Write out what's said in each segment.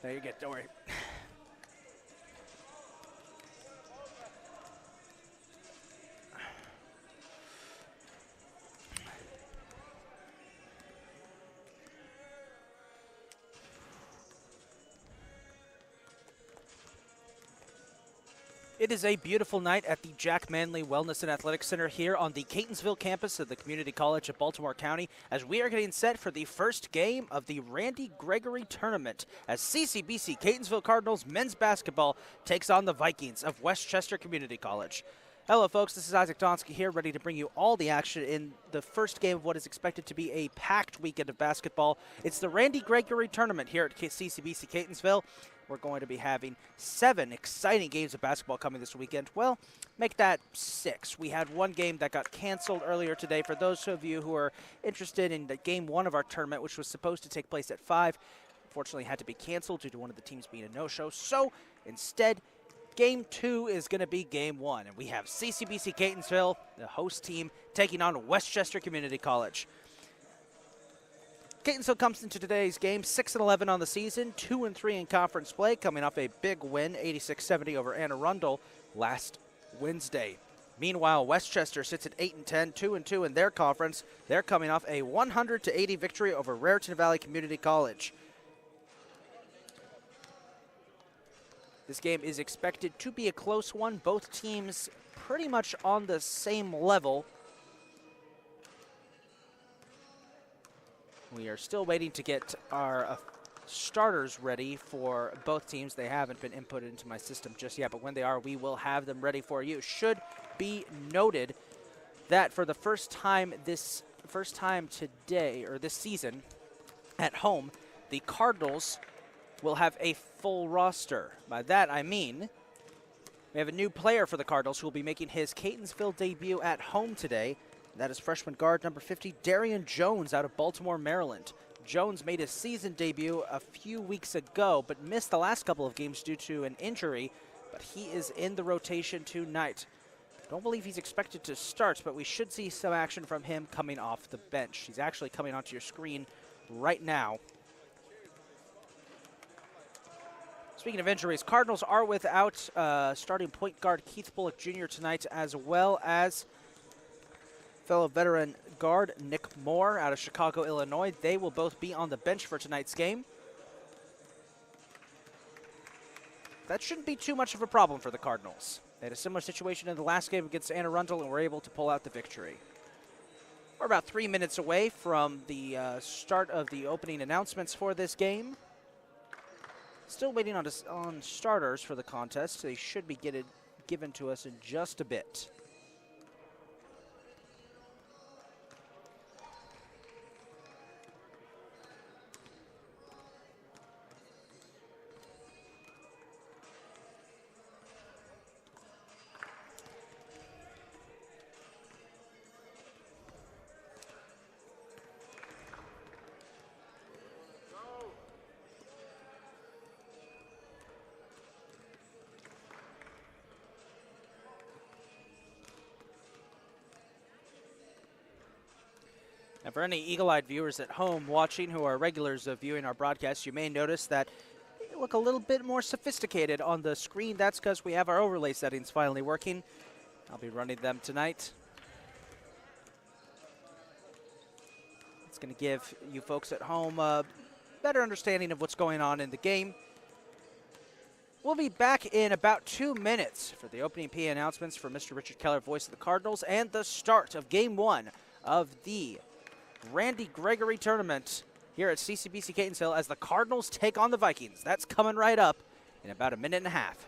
No, you're good. Don't worry. It is a beautiful night at the Jack Manley Wellness and Athletic Center here on the Catonsville campus of the Community College of Baltimore County as we are getting set for the first game of the Randy Gregory tournament as CCBC Catonsville Cardinals men's basketball takes on the Vikings of Westchester Community College. Hello folks, this is Isaac Donsky here, ready to bring you all the action in the first game of what is expected to be a packed weekend of basketball. It's the Randy Gregory tournament here at CCBC Catonsville. We're going to be having 7 exciting games of basketball coming this weekend. Well, make that 6. We had one game that got canceled earlier today. For those of you who are interested in the game 1 of our tournament, which was supposed to take place at 5, unfortunately had to be canceled due to one of the teams being a no-show. So instead, game 2 is going to be game 1. And we have CCBC Catonsville, the host team, taking on Westchester Community College. Catonsville comes into today's game 6-11 on the season, 2-3 in conference play, coming off a big win, 86-70 over Anne Arundel last Wednesday. Meanwhile, Westchester sits at 8-10, 2-2 in their conference. They're coming off a 100-80 victory over Raritan Valley Community College. This game is expected to be a close one. Both teams pretty much on the same level. We are still waiting to get our starters ready for both teams. They haven't been inputted into my system just yet, but when they are, we will have them ready for you. Should be noted that for the first time today, or this season, at home, the Cardinals will have a full roster. By that, I mean we have a new player for the Cardinals who will be making his Catonsville debut at home today. That is freshman guard number 50, Darian Jones out of Baltimore, Maryland. Jones made his season debut a few weeks ago, but missed the last couple of games due to an injury, but he is in the rotation tonight. Don't believe he's expected to start, but we should see some action from him coming off the bench. He's actually coming onto your screen right now. Speaking of injuries, Cardinals are without starting point guard Keith Bullock Jr. tonight, as well as fellow veteran guard Nick Moore out of Chicago, Illinois. They will both be on the bench for tonight's game. That shouldn't be too much of a problem for the Cardinals. They had a similar situation in the last game against Anne Arundel and were able to pull out the victory. We're about 3 minutes away from the start of the opening announcements for this game. Still waiting on starters for the contest. They should be given to us in just a bit. Now, for any eagle-eyed viewers at home watching who are regulars of viewing our broadcast, you may notice that they look a little bit more sophisticated on the screen. That's because we have our overlay settings finally working. I'll be running them tonight. It's going to give you folks at home a better understanding of what's going on in the game. We'll be back in about 2 minutes for the opening PA announcements from Mr. Richard Keller, voice of the Cardinals, and the start of Game 1 of the Randy Gregory tournament here at CCBC Catonsville as the Cardinals take on the Vikings. That's coming right up in about a minute and a half.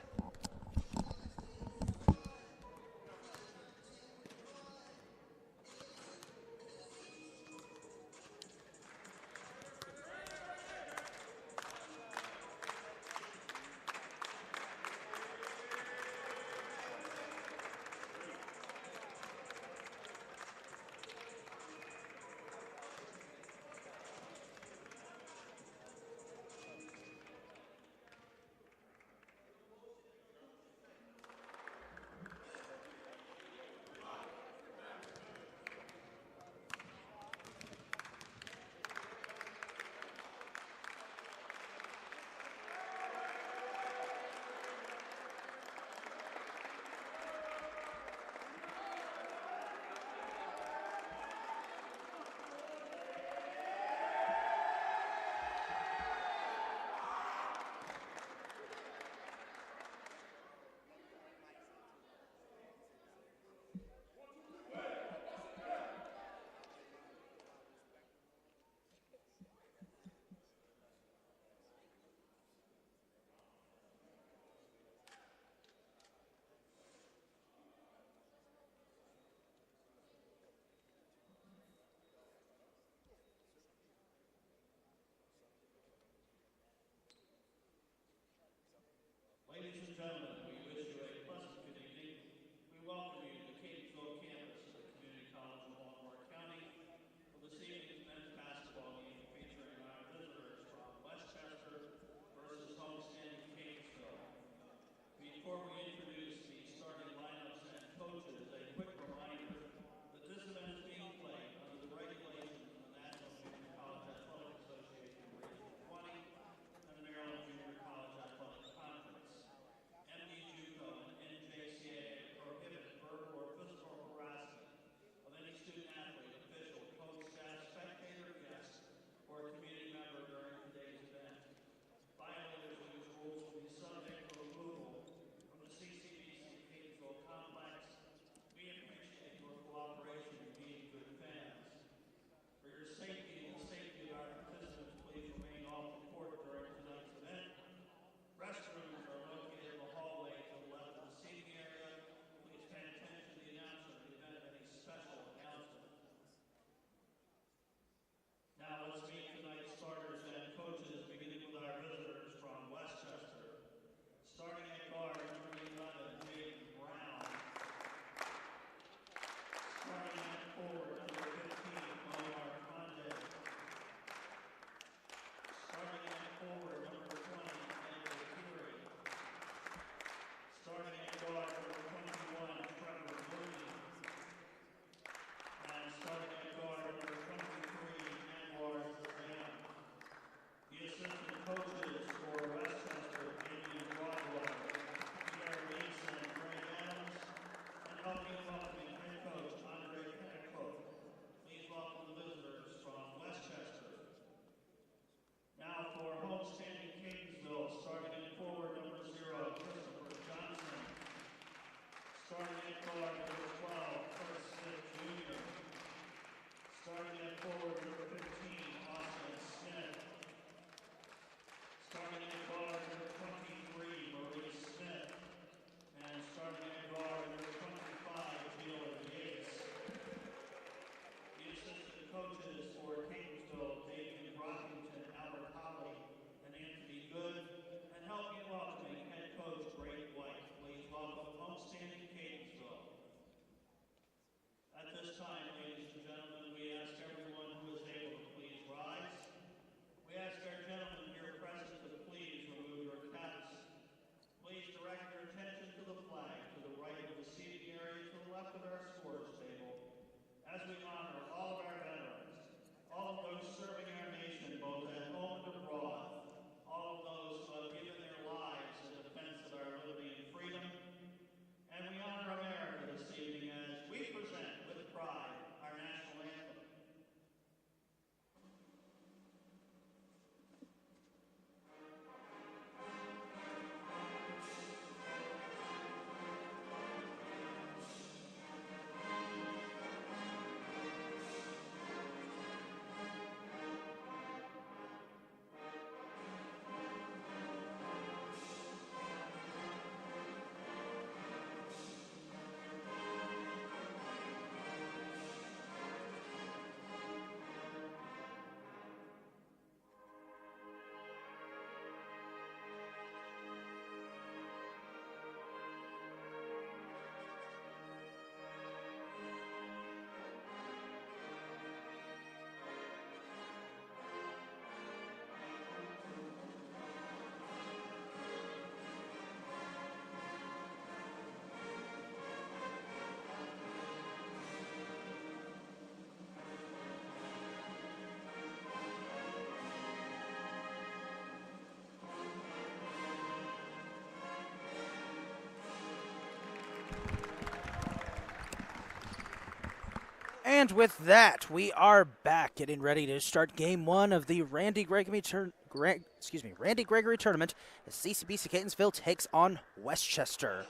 And with that, we are back, getting ready to start Game 1 of the Randy Gregory Tournament as CCBC Catonsville takes on Westchester.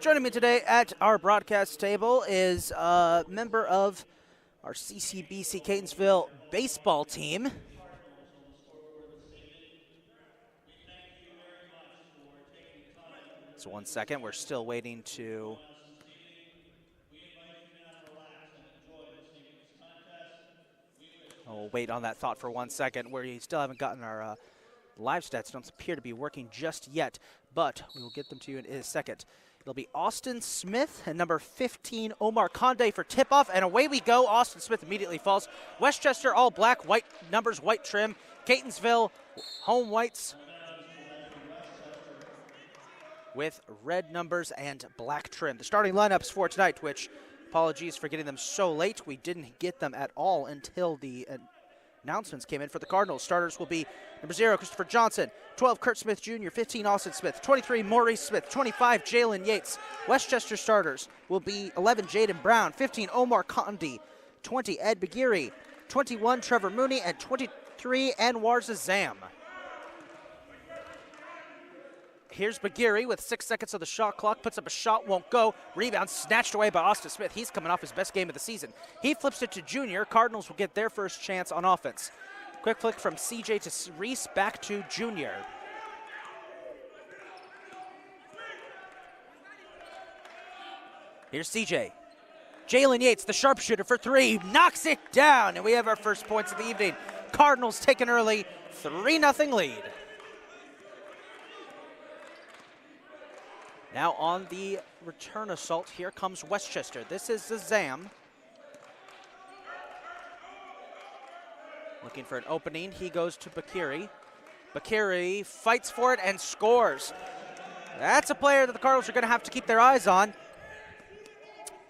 Joining me today at our broadcast table is a member of our CCBC Catonsville baseball team. So 1 second, we're still waiting to... We'll wait on that thought for 1 second, where you still haven't gotten our live stats. Don't appear to be working just yet, but we will get them to you in a second. It'll be Austin Smith and number 15, Omar Conde for tip-off, and away we go. Austin Smith immediately falls. Westchester, all black, white numbers, white trim. Catonsville, home whites with red numbers and black trim. The starting lineups for tonight, which... apologies for getting them so late. We didn't get them at all until the announcements came in for the Cardinals. Starters will be number 0, Christopher Johnson, 12, Kurt Smith Jr., 15, Austin Smith, 23, Maurice Smith, 25, Jalen Yates. Westchester starters will be 11, Jaden Brown, 15, Omar Condi, 20, Ed Bagiri, 21, Trevor Mooney, and 23, Anwar Zazam. Here's Bagiri with 6 seconds of the shot clock, puts up a shot, won't go. Rebound snatched away by Austin Smith. He's coming off his best game of the season. He flips it to Junior. Cardinals will get their first chance on offense. Quick flick from CJ to Reese, back to Junior. Here's CJ. Jalen Yates, the sharpshooter for 3, knocks it down, and we have our first points of the evening. Cardinals take an early 3-0 lead. Now on the return assault, here comes Westchester. This is Zazam. Looking for an opening, he goes to Bakiri. Bakiri fights for it and scores. That's a player that the Cardinals are gonna have to keep their eyes on.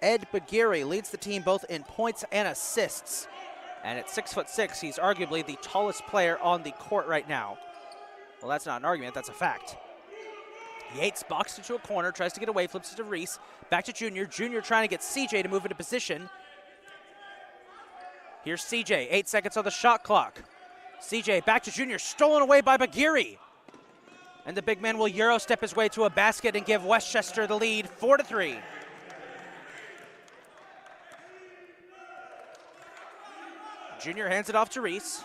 Ed Bagiri leads the team both in points and assists. And at 6'6", he's arguably the tallest player on the court right now. Well, that's not an argument, that's a fact. Yates boxed into a corner, tries to get away, flips it to Reese. Back to Junior. Junior trying to get CJ to move into position. Here's CJ, 8 seconds on the shot clock. CJ back to Junior, stolen away by Bagiri. And the big man will Euro step his way to a basket and give Westchester the lead, 4-3. Junior hands it off to Reese.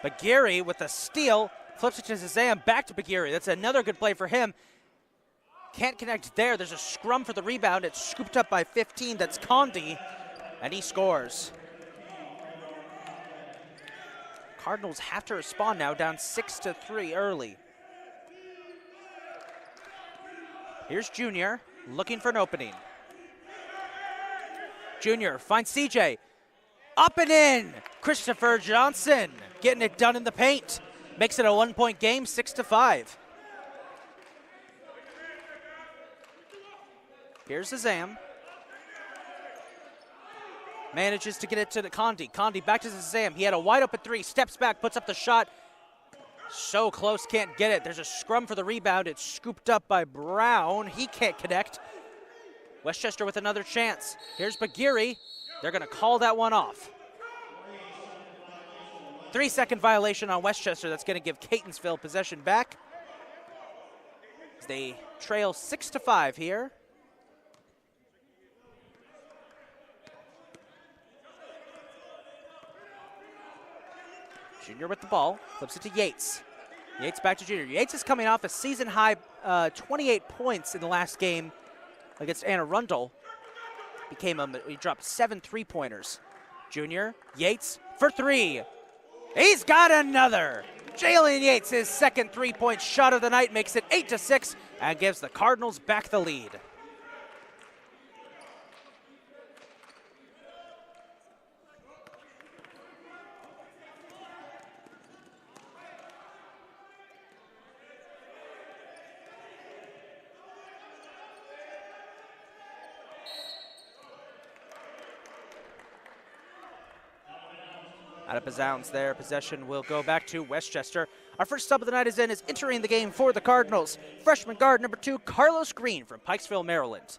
Bagiri with a steal, flips it to Zazam, back to Bagiri. That's another good play for him. Can't connect there. There's a scrum for the rebound. It's scooped up by 15. That's Condi, and he scores. Cardinals have to respond now, down 6-3 early. Here's Junior, looking for an opening. Junior finds CJ. Up and in, Christopher Johnson getting it done in the paint. Makes it a 1-point game, 6-5. Here's Zazam. Manages to get it to the Condi. Condi back to Zazam. He had a wide open 3, steps back, puts up the shot. So close, can't get it. There's a scrum for the rebound. It's scooped up by Brown. He can't connect. Westchester with another chance. Here's Bagiri. They're going to call that one off. 3-second violation on Westchester. That's going to give Catonsville possession back. They trail 6-5 here. Junior with the ball, flips it to Yates. Yates back to Junior. Yates is coming off a season-high 28 points in the last game against Anne Arundel. He dropped 7 3-pointers. Junior, Yates for 3. He's got another. Jalen Yates, his second 3-point shot of the night, makes it 8-6 and gives the Cardinals back the lead. Out of bounds there. Possession will go back to Westchester. Our first sub of the night is entering the game for the Cardinals. Freshman guard number 2, Carlos Green from Pikesville, Maryland.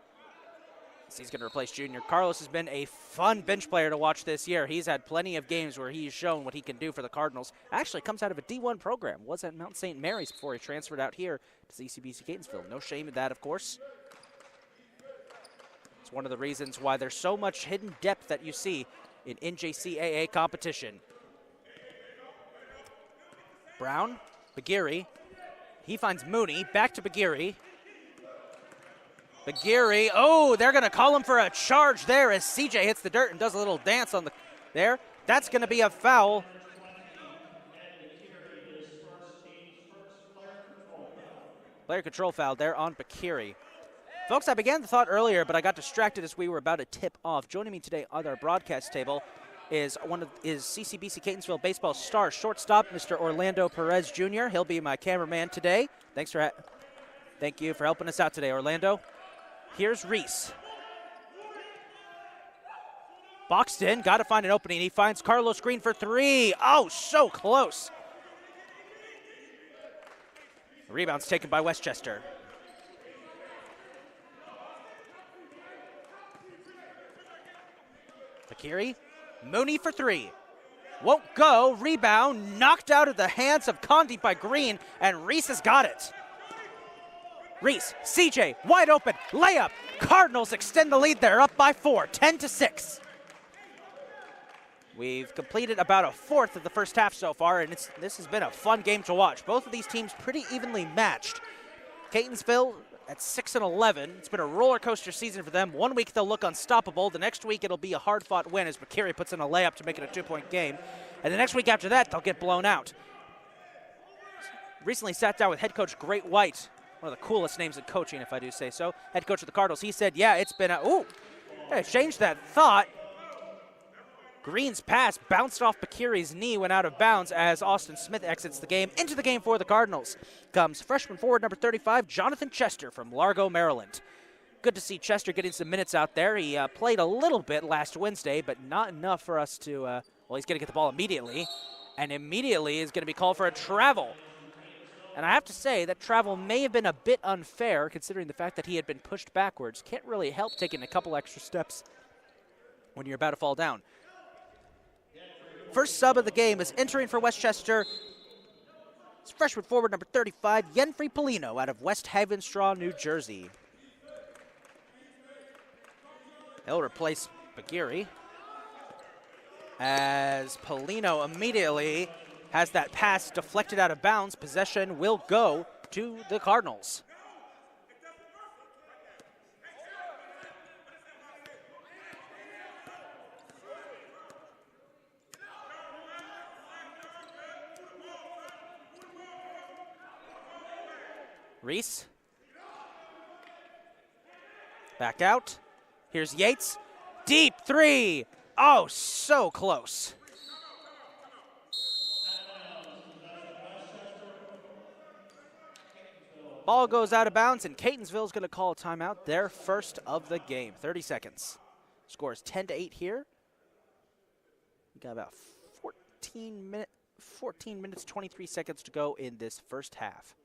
He's going to replace junior. Carlos has been a fun bench player to watch this year. He's had plenty of games where he's shown what he can do for the Cardinals. Actually comes out of a D1 program. Was at Mount St. Mary's before he transferred out here to CCBC Catonsville. No shame in that, of course. It's one of the reasons why there's so much hidden depth that you see in NJCAA competition. Brown, Bagiri. He finds Mooney. Back to Bagiri. Bagiri, oh, they're going to call him for a charge there as CJ hits the dirt and does a little dance on the there. That's going to be a foul. Player control foul there on Bagiri. Folks, I began the thought earlier, but I got distracted as we were about to tip off. Joining me today on our broadcast table is CCBC Catonsville baseball star shortstop, Mr. Orlando Perez Jr. He'll be my cameraman today. Thank you for helping us out today, Orlando. Here's Reese. Boxed in, got to find an opening. He finds Carlos Green for 3. Oh, so close. Rebound's taken by Westchester. Bakiri, Mooney for 3. Won't go, rebound, knocked out of the hands of Condi by Green, and Reese has got it. Reese, CJ, wide open, layup. Cardinals extend the lead there, up by 4, 10-6. We've completed about a fourth of the first half so far, and this has been a fun game to watch. Both of these teams pretty evenly matched. Catonsville at 6-11. It's been a roller coaster season for them. 1 week they'll look unstoppable. The next week it'll be a hard-fought win as Bakiri puts in a layup to make it a 2-point game. And the next week after that, they'll get blown out. Recently sat down with head coach Great White, one of the coolest names in coaching, if I do say so. Head coach of the Cardinals. He said, yeah, it's been I changed that thought. Green's pass bounced off Bakiri's knee, went out of bounds as Austin Smith exits the game. Into the game for the Cardinals comes freshman forward number 35, Jonathan Chester from Largo, Maryland. Good to see Chester getting some minutes out there. He played a little bit last Wednesday, but not enough for us to, well, he's going to get the ball immediately, and immediately is going to be called for a travel. And I have to say that travel may have been a bit unfair considering the fact that he had been pushed backwards. Can't really help taking a couple extra steps when you're about to fall down. First sub of the game is entering for Westchester. It's freshman forward number 35, Yenfrey Polino out of West Havenstraw, New Jersey. He'll replace Bagiri as Polino immediately has that pass deflected out of bounds. Possession will go to the Cardinals. Reese. Back out. Here's Yates. Deep 3. Oh, so close. Ball goes out of bounds, and Catonsville is going to call a timeout, their first of the game. 30 seconds. Score is 10-8 here. We got about 14 minutes, 23 seconds to go in this first half.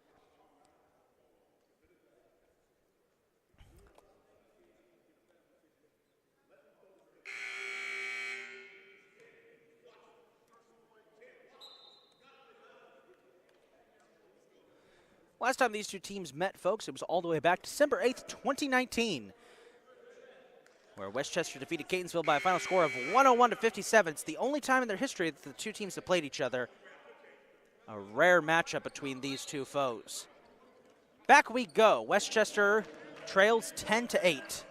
Last time these two teams met, folks, it was all the way back December 8th, 2019, where Westchester defeated Catonsville by a final score of 101-57. It's the only time in their history that the two teams have played each other. A rare matchup between these two foes. Back we go. Westchester trails 10-8.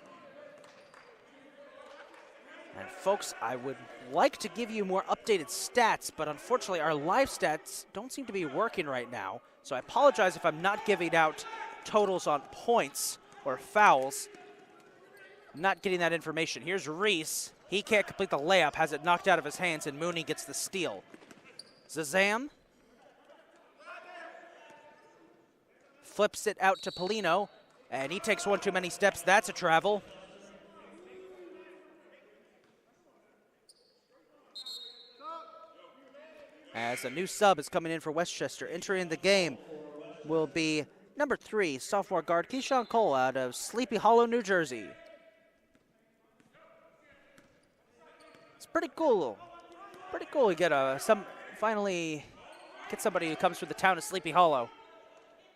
And folks, I would like to give you more updated stats, but unfortunately our live stats don't seem to be working right now. So I apologize if I'm not giving out totals on points or fouls. I'm not getting that information. Here's Reese. He can't complete the layup, has it knocked out of his hands, and Mooney gets the steal. Zazam flips it out to Polino, and he takes one too many steps. That's a travel. as a new sub is coming in for Westchester. Entering the game will be number 3, sophomore guard Keyshawn Cole out of Sleepy Hollow, New Jersey. It's pretty cool. Pretty cool to get finally get somebody who comes from the town of Sleepy Hollow.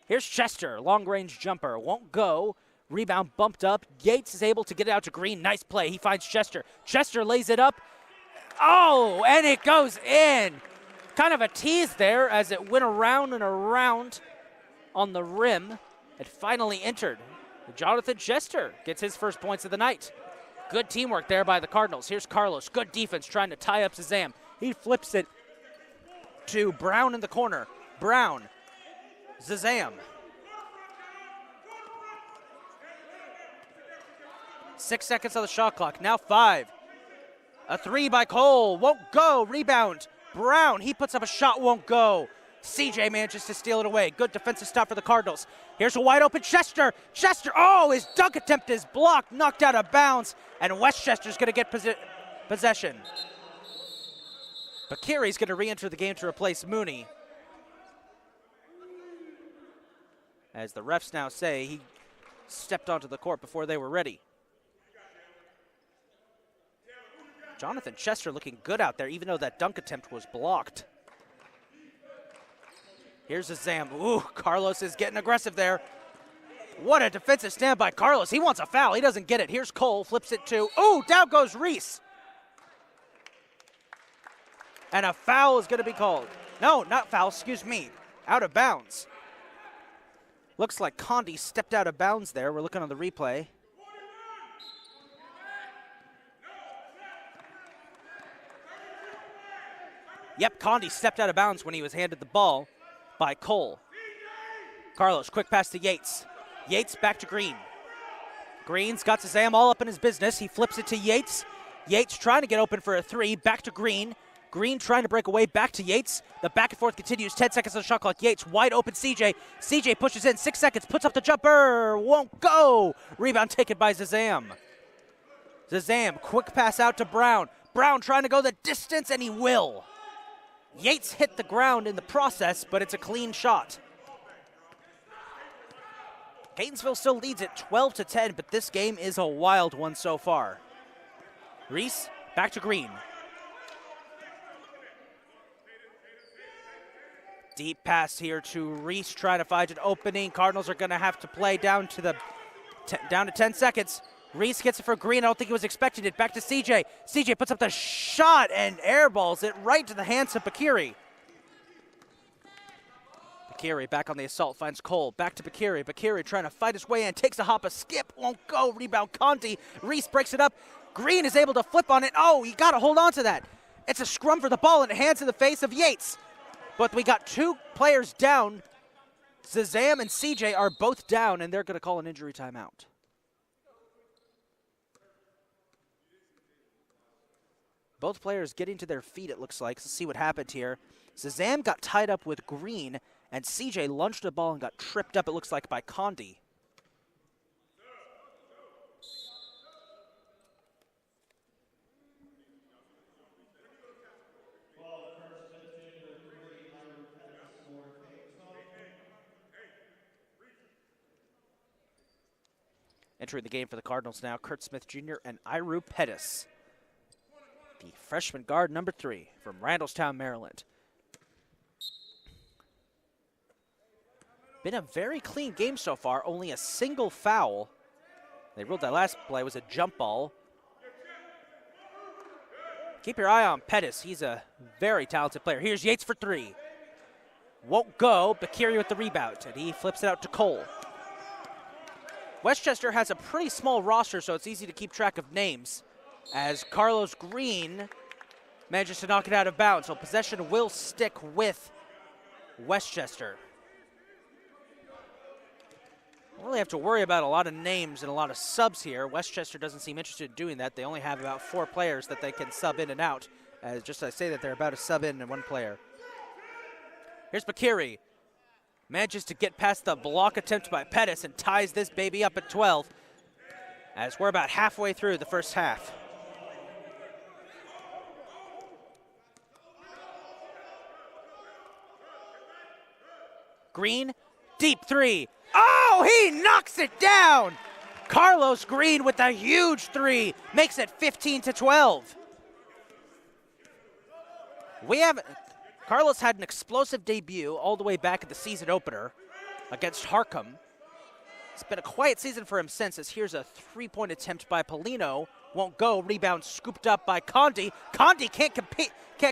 Here's Chester, long-range jumper, won't go. Rebound bumped up. Yates is able to get it out to Green. Nice play. He finds Chester. Chester lays it up. Oh, and it goes in. Kind of a tease there as it went around and around on the rim. It finally entered. Jonathan Chester gets his first points of the night. Good teamwork there by the Cardinals. Here's Carlos. Good defense trying to tie up Zazam. He flips it to Brown in the corner. Brown. Zazam. 6 seconds on the shot clock. Now 5. A 3 by Cole. Won't go. Rebound. Brown. He puts up a shot. Won't go. CJ manages to steal it away. Good defensive stop for the Cardinals. Here's a wide open Chester. Chester. Oh, his dunk attempt is blocked. Knocked out of bounds. And Westchester's going to get possession. Bakiri's going to re-enter the game to replace Mooney. As the refs now say, he stepped onto the court before they were ready. Jonathan Chester looking good out there, even though that dunk attempt was blocked. Here's Zazam. Ooh, Carlos is getting aggressive there. What a defensive stand by Carlos. He wants a foul. He doesn't get it. Here's Cole, flips it to, ooh, down goes Reese. And a foul is going to be called. No, not foul, excuse me. Out of bounds. Looks like Condi stepped out of bounds there. We're looking on the replay. Yep, Condi stepped out of bounds when he was handed the ball by Cole. Carlos, quick pass to Yates. Yates back to Green. Green's got Zazam all up in his business. He flips it to Yates. Yates trying to get open for a 3. Back to Green. Green trying to break away, back to Yates. The back and forth continues. 10 seconds on the shot clock. Yates wide open. CJ. CJ pushes in. 6 seconds. Puts up the jumper. Won't go. Rebound taken by Zazam. Zazam. Quick pass out to Brown. Brown trying to go the distance, and he will. Yates hit the ground in the process, but it's a clean shot. Catonsville still leads it 12-10, but this game is a wild one so far. Reese back to Green. Deep pass here to Reese, trying to find an opening. Cardinals are going to have to play down to 10 seconds. Reese gets it for Green. I don't think he was expecting it. Back to CJ. CJ puts up the shot and airballs it right to the hands of Bakiri. Bakiri back on the assault, finds Cole. Back to Bakiri. Bakiri trying to fight his way in. Takes a hop, a skip. Won't go. Rebound Conti. Reese breaks it up. Green is able to flip on it. Oh, you got to hold on to that. It's a scrum for the ball in the hands of the face of Yates. But we got 2 players down. Zazam and CJ are both down, and they're going to call an injury timeout. Both players getting to their feet, it looks like. Let's see what happened here. Zazam got tied up with Green, and CJ lunged the ball and got tripped up, it looks like, by Condi. Entering the game for the Cardinals now, Kurt Smith Jr. and Iru Pettis. The freshman guard, number 3, from Randallstown, Maryland. Been a very clean game so far, only a single foul. They ruled that last play was a jump ball. Keep your eye on Pettis. He's a very talented player. Here's Yates for 3. Won't go. Bakiri with the rebound, and he flips it out to Cole. Westchester has a pretty small roster, so it's easy to keep track of names, as Carlos Green manages to knock it out of bounds. So possession will stick with Westchester. Don't really have to worry about a lot of names and a lot of subs here. Westchester doesn't seem interested in doing that. They only have about 4 players that they can sub in and out. As just I say that they're about to sub in and 1 player. Here's Bakiri. Manages to get past the block attempt by Pettis and ties this baby up at 12. As we're about halfway through the first half. Green, deep three. Oh, he knocks it down. Carlos Green with a huge three makes it 15-12. Carlos had an explosive debut all the way back at the season opener against Harcum. It's been a quiet season for him since, as here's a three-point attempt by Polino. Won't go. Rebound scooped up by Condi. Condi can't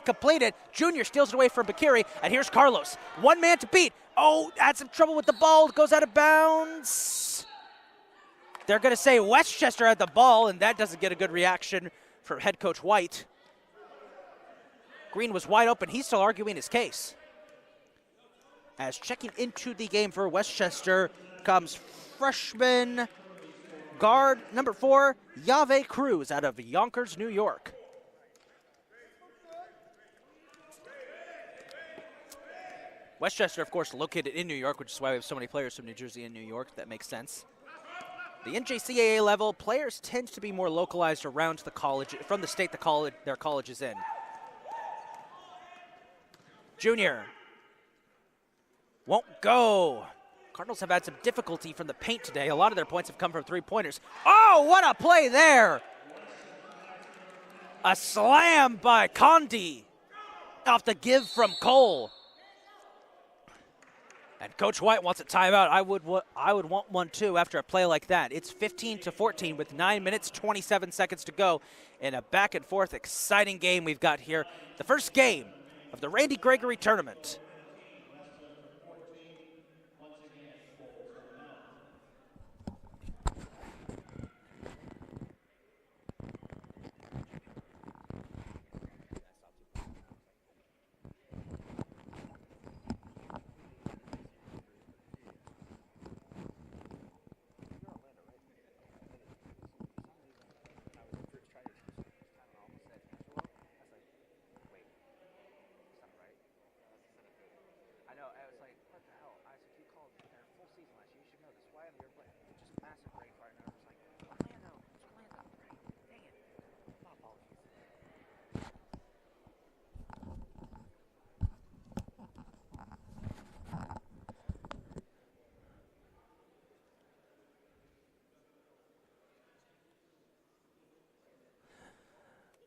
complete it. Junior steals it away from Bakiri, and here's Carlos. One man to beat. Oh, had some trouble with the ball. Goes out of bounds. They're going to say Westchester had the ball, and that doesn't get a good reaction from head coach White. Green was wide open. He's still arguing his case. As checking into the game for Westchester comes freshman guard number 4, Yave Cruz out of Yonkers, New York. Westchester, of course, located in New York, which is why we have so many players from New Jersey and New York. That makes sense. The NJCAA level, players tend to be more localized around the college, from the state their college is in. Junior won't go. Cardinals have had some difficulty from the paint today. A lot of their points have come from three-pointers. Oh, what a play there. A slam by Condi off the give from Cole. And Coach White wants a timeout. I would want one too after a play like that. It's 15-14 with 9 minutes, 27 seconds to go in a back-and-forth exciting game we've got here. The first game of the Randy Gregory tournament.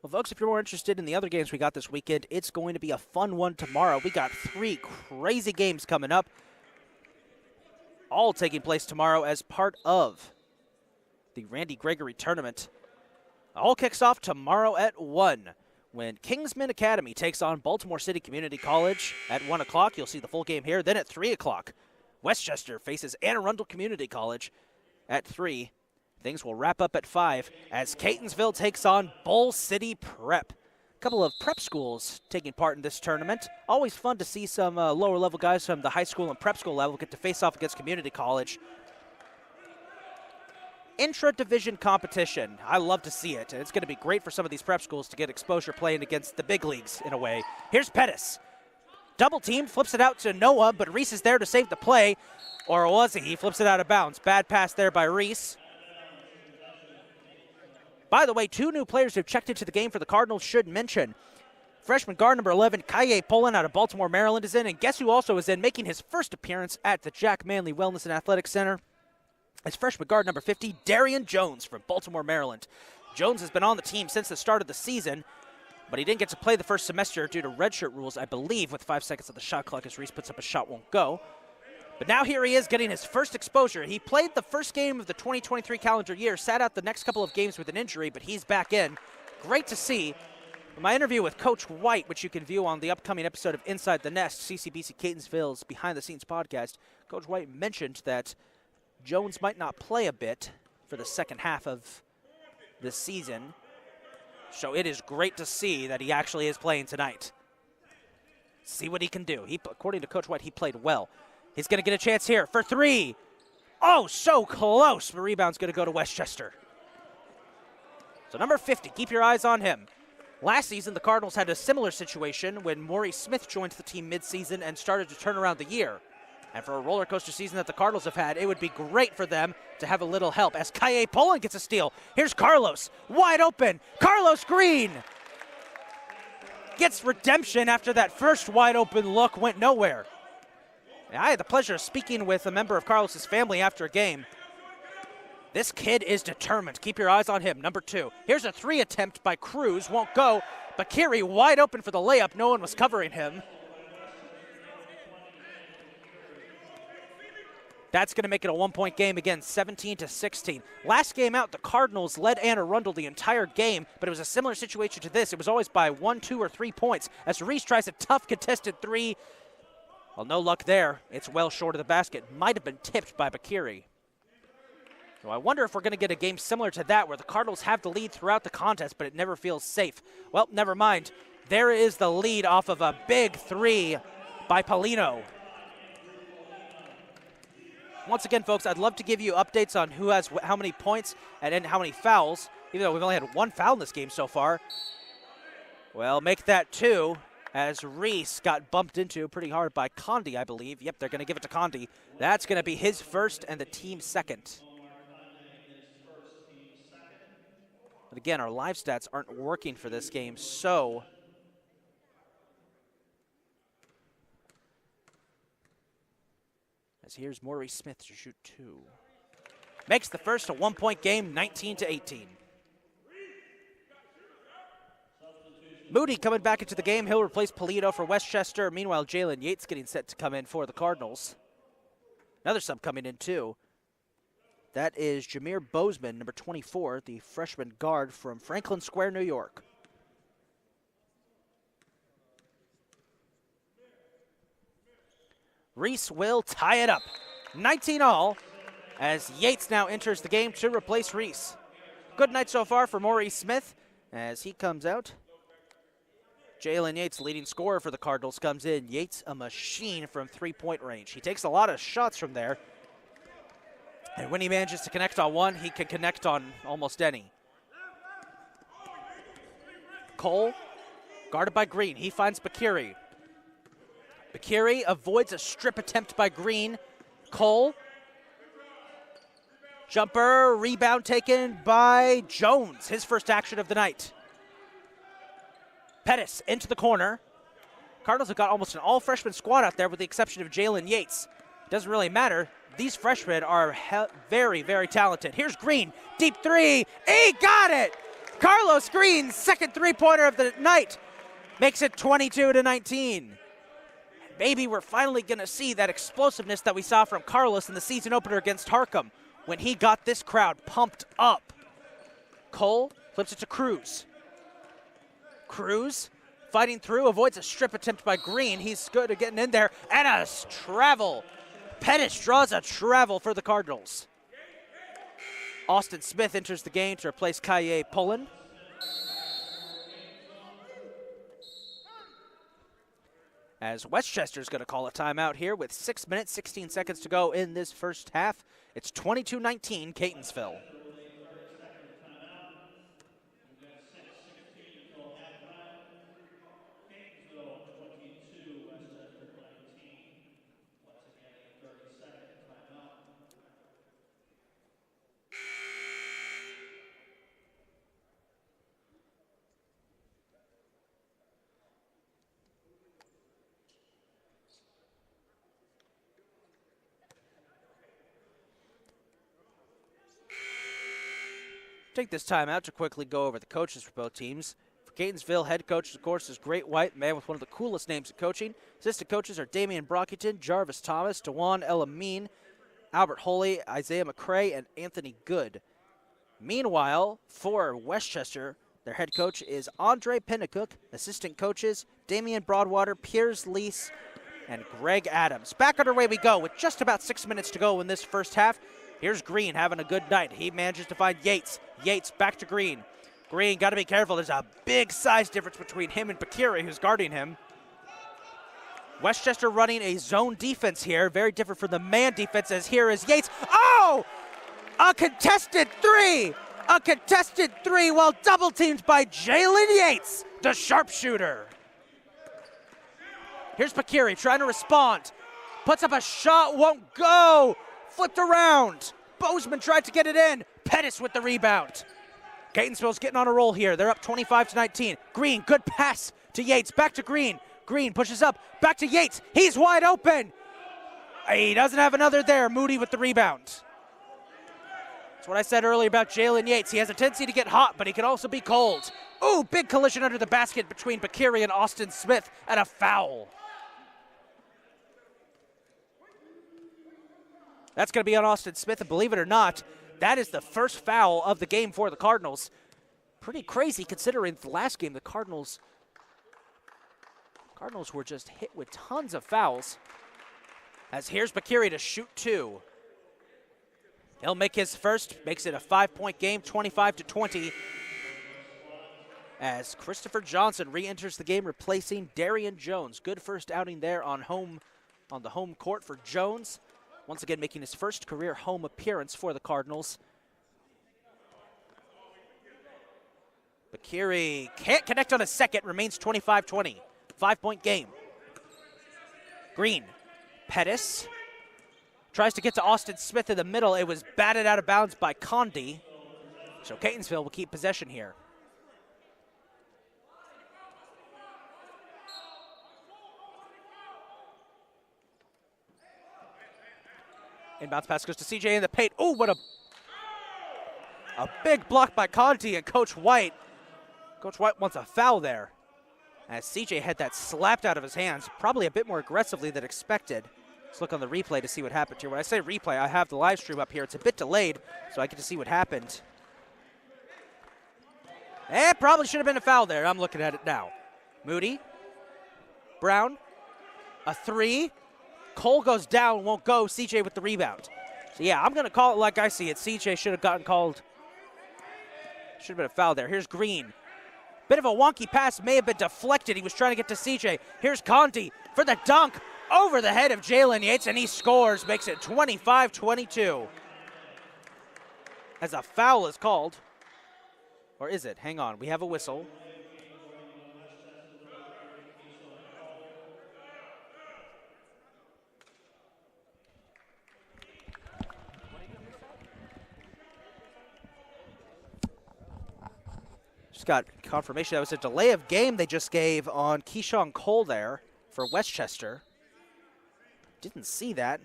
Well, folks, if you're more interested in the other games we got this weekend, it's going to be a fun one tomorrow. We got 3 crazy games coming up, all taking place tomorrow as part of the Randy Gregory tournament. All kicks off tomorrow at 1 when Kingsman Academy takes on Baltimore City Community College at 1 o'clock. You'll see the full game here. Then at 3 o'clock, Westchester faces Anne Arundel Community College at 3. Things will wrap up at 5 as Catonsville takes on Bull City Prep. A couple of prep schools taking part in this tournament. Always fun to see some lower level guys from the high school and prep school level get to face off against community college. Intra-division competition. I love to see it. And it's going to be great for some of these prep schools to get exposure playing against the big leagues in a way. Here's Pettis. Double team, flips it out to Noah, but Reese is there to save the play. Or was he? He flips it out of bounds. Bad pass there by Reese. By the way, 2 new players who have checked into the game for the Cardinals should mention. Freshman guard number 11, Kaye Poland out of Baltimore, Maryland is in. And guess who also is in, making his first appearance at the Jack Manley Wellness and Athletics Center? It's freshman guard number 50, Darian Jones from Baltimore, Maryland. Jones has been on the team since the start of the season, but he didn't get to play the first semester due to redshirt rules, I believe, with 5 seconds on the shot clock as Reese puts up a shot, won't go. But now here he is getting his first exposure. He played the first game of the 2023 calendar year, sat out the next couple of games with an injury, but he's back in. Great to see. In my interview with Coach White, which you can view on the upcoming episode of Inside the Nest, CCBC Catonsville's behind-the-scenes podcast, Coach White mentioned that Jones might not play a bit for the second half of this season. So it is great to see that he actually is playing tonight. See what he can do. According to Coach White, he played well. He's going to get a chance here for 3. Oh, so close. The rebound's going to go to Westchester. So number 50, keep your eyes on him. Last season, the Cardinals had a similar situation when Maurice Smith joined the team midseason and started to turn around the year. And for a roller coaster season that the Cardinals have had, it would be great for them to have a little help as Kaye Poland gets a steal. Here's Carlos, wide open. Carlos Green gets redemption after that first wide open look went nowhere. I had the pleasure of speaking with a member of Carlos's family after a game. This kid is determined. Keep your eyes on him. Number 2. Here's a 3 attempt by Cruz. Won't go. Bakiri wide open for the layup. No one was covering him. That's going to make it a 1-point game again, 17-16. Last game out, the Cardinals led Anne Arundel the entire game, but it was a similar situation to this. It was always by 1, 2, or 3 points as Reese tries a tough contested 3. Well, no luck there. It's well short of the basket. Might have been tipped by Bakiri. So I wonder if we're going to get a game similar to that where the Cardinals have the lead throughout the contest, but it never feels safe. Well, never mind. There is the lead off of a big 3 by Paulino. Once again, folks, I'd love to give you updates on who has how many points and how many fouls, even though we've only had 1 foul in this game so far. Well, make that 2 as Reese got bumped into pretty hard by Condi, I believe. Yep, they're going to give it to Condi. That's going to be his first and the team's second. But again, our live stats aren't working for this game, so as here's Maurice Smith to shoot 2. Makes the first a 1-point game, 19-18. Moody coming back into the game. He'll replace Polito for Westchester. Meanwhile, Jalen Yates getting set to come in for the Cardinals. Another sub coming in too. That is Jameer Bozeman, number 24, the freshman guard from Franklin Square, New York. Reese will tie it up. 19-all as Yates now enters the game to replace Reese. Good night so far for Maurice Smith as he comes out. Jalen Yates, leading scorer for the Cardinals, comes in. Yates, a machine from 3-point range. He takes a lot of shots from there. And when he manages to connect on one, he can connect on almost any. Cole, guarded by Green. He finds Bakiri. Bakiri avoids a strip attempt by Green. Cole. Jumper, rebound taken by Jones. His first action of the night. Pettis into the corner. Cardinals have got almost an all-freshman squad out there with the exception of Jalen Yates. Doesn't really matter. These freshmen are very, very talented. Here's Green, deep 3. He got it! Carlos Green's second 3-pointer of the night makes it 22-19. Maybe we're finally going to see that explosiveness that we saw from Carlos in the season opener against Harcum when he got this crowd pumped up. Cole flips it to Cruz. Cruz fighting through, avoids a strip attempt by Green. He's good at getting in there, and a travel. Pettis draws a travel for the Cardinals. Austin Smith enters the game to replace Kaye Pullen. As Westchester's going to call a timeout here with 6 minutes, 16 seconds to go in this first half. It's 22-19 Catonsville. Take this time out to quickly go over the coaches for both teams. For Catonsville, head coach, of course, is Great White, man with one of the coolest names in coaching. Assistant coaches are Damian Brockington, Jarvis Thomas, Dewan El-Amin, Albert Holy, Isaiah McCray, and Anthony Good. Meanwhile, for Westchester, their head coach is Andre Pennacook. Assistant coaches, Damian Broadwater, Piers Lease, and Greg Adams. Back underway we go with just about 6 minutes to go in this first half. Here's Green having a good night. He manages to find Yates. Yates back to Green. Green got to be careful. There's a big size difference between him and Bakiri, who's guarding him. Westchester running a zone defense here. Very different from the man defense as here is Yates. Oh! A contested 3! A contested 3 while double teamed by Jalen Yates, the sharpshooter. Here's Bakiri trying to respond. Puts up a shot, won't go. Flipped around. Bozeman tried to get it in. Pettis with the rebound. Catonsville's getting on a roll here. They're up 25-19. Green, good pass to Yates. Back to Green. Green pushes up. Back to Yates. He's wide open. He doesn't have another there. Moody with the rebound. That's what I said earlier about Jalen Yates. He has a tendency to get hot, but he can also be cold. Ooh, big collision under the basket between Bakiri and Austin Smith, and a foul. That's going to be on Austin Smith, and believe it or not, that is the first foul of the game for the Cardinals. Pretty crazy considering the last game the Cardinals were just hit with tons of fouls. As here's Bakiri to shoot 2. He'll make his first, makes it a 5-point game, 25-20. As Christopher Johnson re-enters the game, replacing Darian Jones. Good first outing there on the home court for Jones. Once again, making his first career home appearance for the Cardinals. Bakiri can't connect on a second, remains 25-20. 5-point game. Green, Pettis. Tries to get to Austin Smith in the middle. It was batted out of bounds by Condi. So Catonsville will keep possession here. Inbounds pass goes to CJ in the paint. Oh, what a big block by Conti and Coach White. Coach White wants a foul there. As CJ had that slapped out of his hands, probably a bit more aggressively than expected. Let's look on the replay to see what happened here. When I say replay, I have the live stream up here. It's a bit delayed, so I get to see what happened. Probably should have been a foul there. I'm looking at it now. Moody. Brown. A 3. Cole goes down, won't go. CJ with the rebound. So, yeah, I'm going to call it like I see it. CJ should have gotten called. Should have been a foul there. Here's Green. Bit of a wonky pass, may have been deflected. He was trying to get to CJ. Here's Conti for the dunk over the head of Jalen Yates, and he scores, makes it 25-22. As a foul is called. Or is it? Hang on, we have a whistle. Just got confirmation that was a delay of game they just gave on Keyshawn Cole there for Westchester. Didn't see that.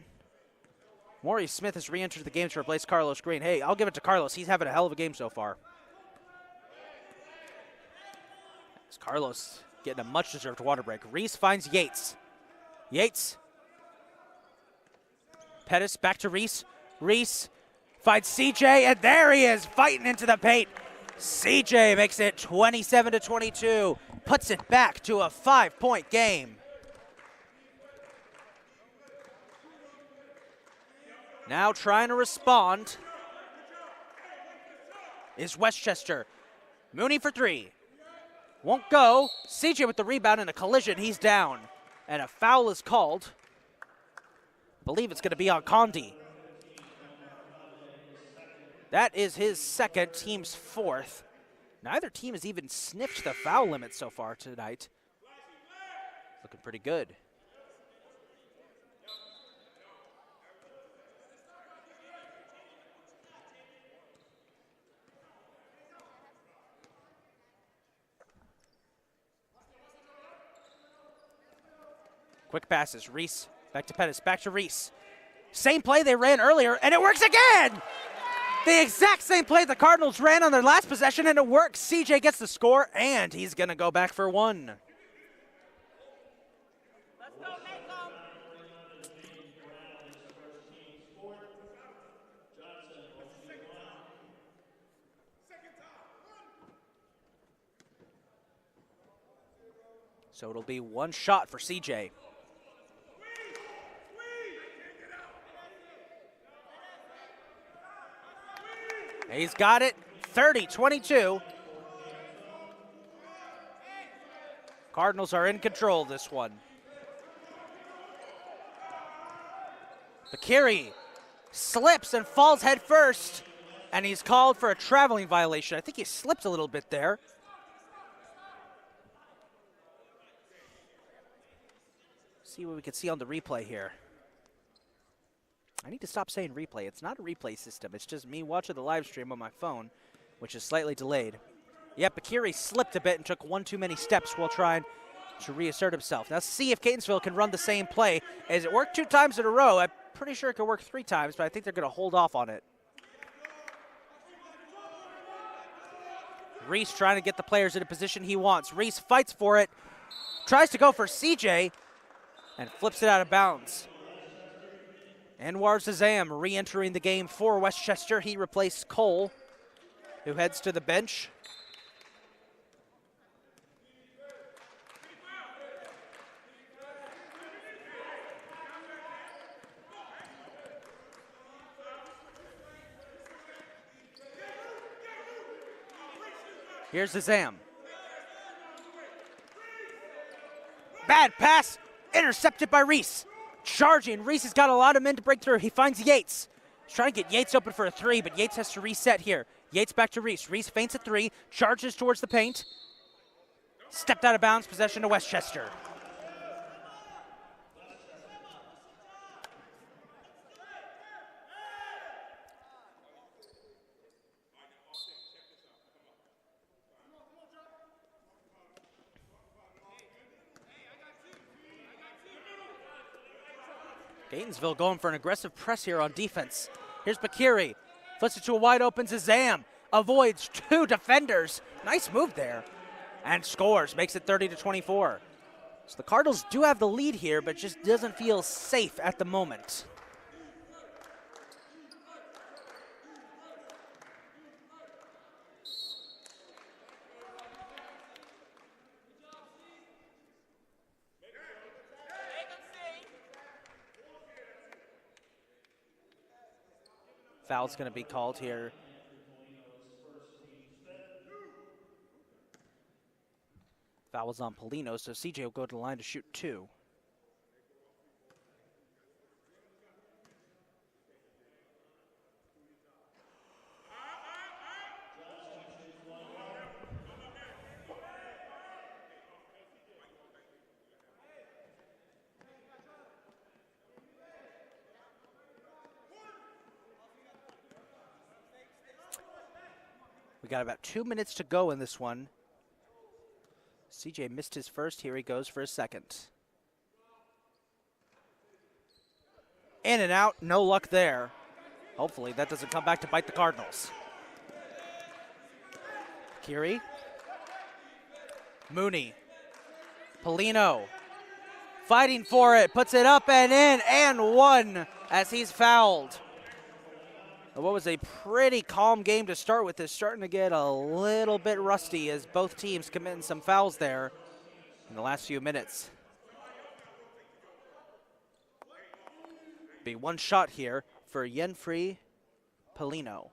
Maurice Smith has re-entered the game to replace Carlos Green. Hey, I'll give it to Carlos. He's having a hell of a game so far. As Carlos getting a much-deserved water break. Reese finds Yates. Yates. Pettis back to Reese. Reese finds CJ, and there he is, fighting into the paint. CJ makes it 27-22, puts it back to a 5-point game. Now trying to respond is Westchester. Mooney for 3. Won't go. CJ with the rebound and a collision. He's down. And a foul is called. I believe it's going to be on Condi. That is his second, team's 4th. Neither team has even sniffed the foul limit so far tonight. Looking pretty good. Quick passes, Reese, back to Pettis, back to Reese. Same play they ran earlier, and it works again! The exact same play the Cardinals ran on their last possession, and it works. CJ gets the score, and he's going to go back for 1. Let's go, Malcolm. So it'll be 1 shot for CJ. He's got it, 30-22. Cardinals are in control of this one. Bakiri slips and falls head first, and he's called for a traveling violation. I think he slipped a little bit there. See what we can see on the replay here. I need to stop saying replay. It's not a replay system. It's just me watching the live stream on my phone, which is slightly delayed. Yep, Bakiri slipped a bit and took one too many steps while trying to reassert himself. Now see if Catonsville can run the same play. As it worked 2 times in a row, I'm pretty sure it could work 3 times, but I think they're going to hold off on it. Reese trying to get the players in a position he wants. Reese fights for it, tries to go for CJ, and flips it out of bounds. Anwar Zazam re-entering the game for Westchester. He replaced Cole, who heads to the bench. Here's Zazam. Bad pass, intercepted by Reese. Charging, Reese has got a lot of men to break through. He finds Yates. He's trying to get Yates open for a 3, but Yates has to reset here. Yates back to Reese. Reese feints a 3, charges towards the paint. Stepped out of bounds, possession to Westchester. Catonsville going for an aggressive press here on defense. Here's Bakiri. Flips it to a wide open Zazam. Avoids 2 defenders. Nice move there. And scores. Makes it 30-24. So the Cardinals do have the lead here, but just doesn't feel safe at the moment. Foul's going to be called here. Foul was on Polino, so CJ will go to the line to shoot 2. We got about 2 minutes to go in this one. CJ missed his first. Here he goes for his second. In and out. No luck there. Hopefully that doesn't come back to bite the Cardinals. Kiri. Mooney. Polino. Fighting for it. Puts it up and in. And 1 as he's fouled. What was a pretty calm game to start with is starting to get a little bit rusty as both teams committing some fouls there in the last few minutes. Be 1 shot here for Yenfrey Polino.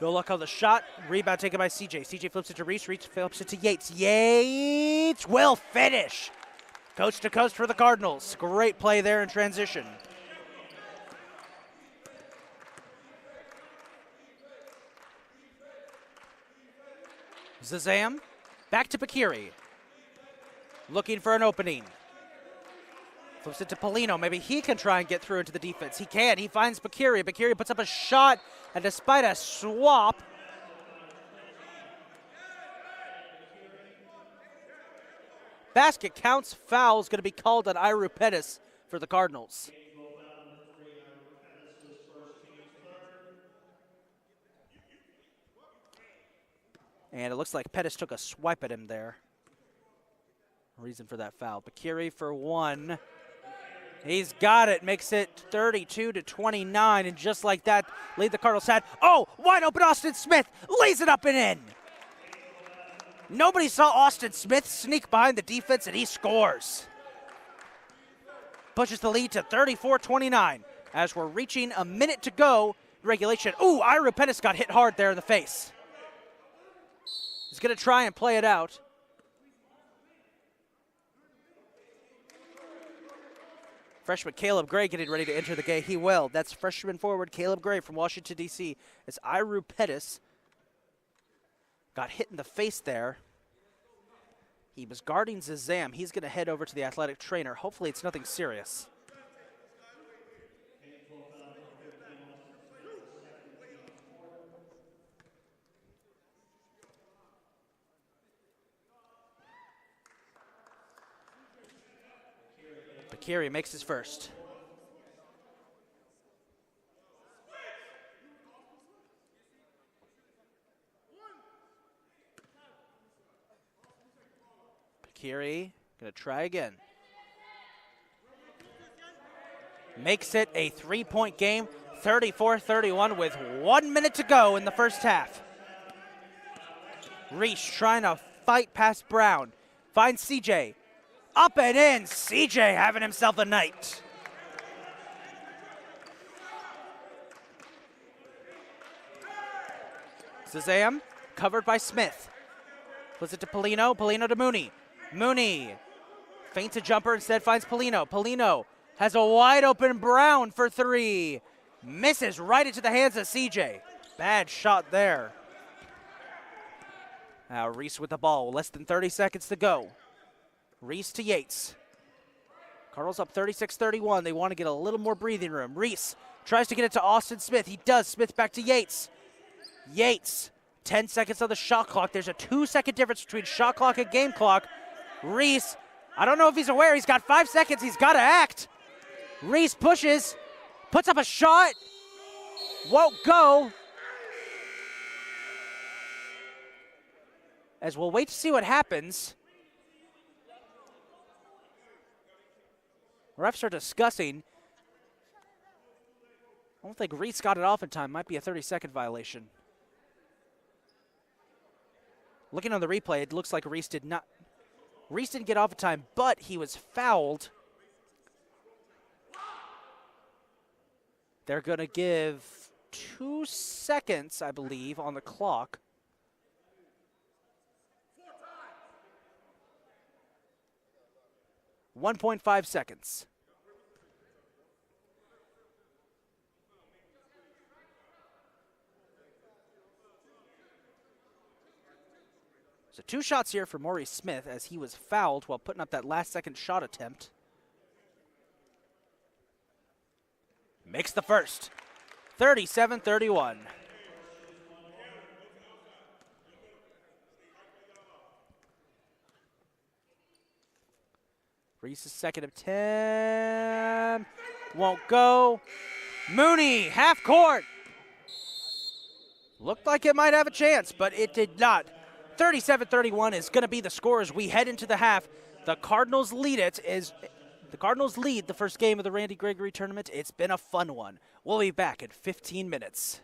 No luck on the shot. Rebound taken by CJ. CJ flips it to Reese. Reese flips it to Yates. Yates will finish. Coast to coast for the Cardinals. Great play there in transition. Zazam. Back to Bakiri. Looking for an opening. Flips it to Polino. Maybe he can try and get through into the defense. He can. He finds Bakiri. Bakiri puts up a shot, and despite a swap, basket counts. Foul is going to be called on Iru Pettis for the Cardinals. And it looks like Pettis took a swipe at him there. Reason for that foul. Bakiri for 1. He's got it, makes it 32-29, and just like that, lead the Cardinals had. Oh, wide open Austin Smith, lays it up and in. Nobody saw Austin Smith sneak behind the defense, and he scores. Pushes the lead to 34-29 as we're reaching a minute to go. Regulation. Ooh, Iru Pettis got hit hard there in the face. He's going to try and play it out. Freshman Caleb Gray getting ready to enter the game. He will. That's freshman forward Caleb Gray from Washington, D.C. As Iru Pettis got hit in the face there. He was guarding Zazam. He's going to head over to the athletic trainer. Hopefully it's nothing serious. Gregory makes his first. Gregory gonna try again. Makes it a 3-point game, 34-31 with 1 minute to go in the first half. Reese trying to fight past Brown. Finds CJ. Up and in. CJ having himself a night. Zazam covered by Smith. Puts it to Polino. Polino to Mooney. Mooney feints a jumper, instead finds Polino. Polino has a wide open Brown for three. Misses right into the hands of CJ. Bad shot there. Now Reese with the ball. Less than 30 seconds to go. Reese to Yates. Cardinals up 36-31. They want to get a little more breathing room. Reese tries to get it to Austin Smith. He does. Smith back to Yates. Yates, 10 seconds on the shot clock. There's a 2-second difference between shot clock and game clock. Reese, I don't know if he's aware. He's got 5 seconds. He's got to act. Reese pushes, puts up a shot. Won't go. As we'll wait to see what happens. Refs are discussing. I don't think Reese got it off in time. Might be a 30-second violation. Looking on the replay, it looks like Reese didn't get off in time, but he was fouled. They're going to give 2 seconds, I believe, on the clock. .5 seconds. So 2 shots here for Maurice Smith as he was fouled while putting up that last-second shot attempt. Makes the first. 37-31. Reese's second attempt. Won't go. Mooney, half court. Looked like it might have a chance, but it did not. 37-31 is going to be the score as we head into the half. The Cardinals lead the first game of the Randy Gregory tournament. It's been a fun one. We'll be back in 15 minutes.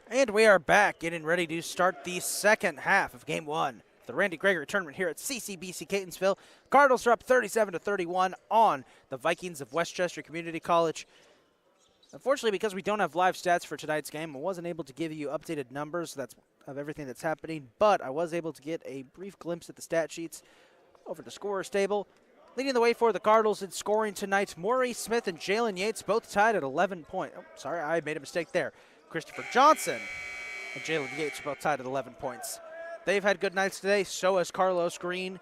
And we are back, getting ready to start the second half of Game 1. The Randy Gregory tournament here at CCBC Catonsville. Cardinals are up 37-31 on the Vikings of Westchester Community College. Unfortunately, because we don't have live stats for tonight's game, I wasn't able to give you updated numbers of everything that's happening, but I was able to get a brief glimpse at the stat sheets over the scorer's table. Leading the way for the Cardinals in scoring tonight, Maurice Smith and Jalen Yates both tied at 11 points. Oh, sorry, I made a mistake there. Christopher Johnson and Jalen Yates are both tied at 11 points. They've had good nights today, so has Carlos Green.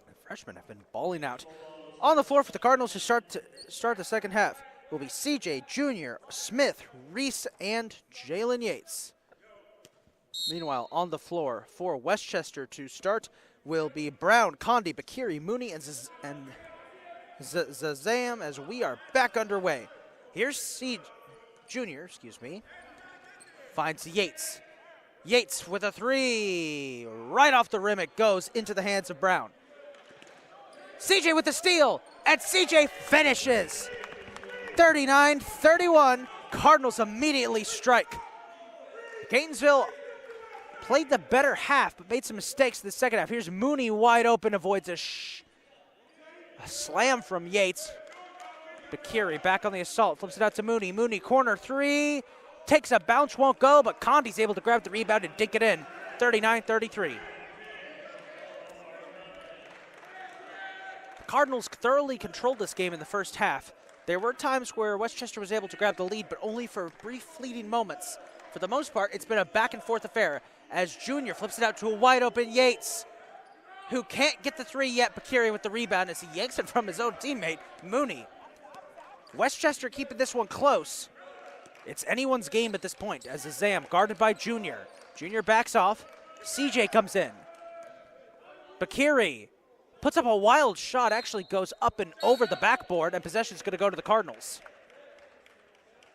The freshmen have been balling out. On the floor for the Cardinals to start the second half will be CJ, Jr., Smith, Reese, and Jalen Yates. Meanwhile, on the floor for Westchester to start will be Brown, Condi, Bakiri, Mooney, and Zazam as we are back underway. Here's Jr., finds Yates. Yates with a three. Right off the rim it goes into the hands of Brown. CJ with the steal, and CJ finishes. 39-31, Cardinals immediately strike. Catonsville played the better half, but made some mistakes in the second half. Here's Mooney wide open, avoids a slam from Yates. Bakiri back on the assault, flips it out to Mooney. Mooney corner three, takes a bounce, won't go, but Condi's able to grab the rebound and dink it in. 39-33. The Cardinals thoroughly controlled this game in the first half. There were times where Westchester was able to grab the lead, but only for brief fleeting moments. For the most part, it's been a back and forth affair as Junior flips it out to a wide open Yates, who can't get the three yet. Bakiri with the rebound as he yanks it from his own teammate, Mooney. Westchester keeping this one close. It's anyone's game at this point as Zazam guarded by Junior. Junior backs off. CJ comes in. Bakiri puts up a wild shot, actually goes up and over the backboard, and possession's going to go to the Cardinals.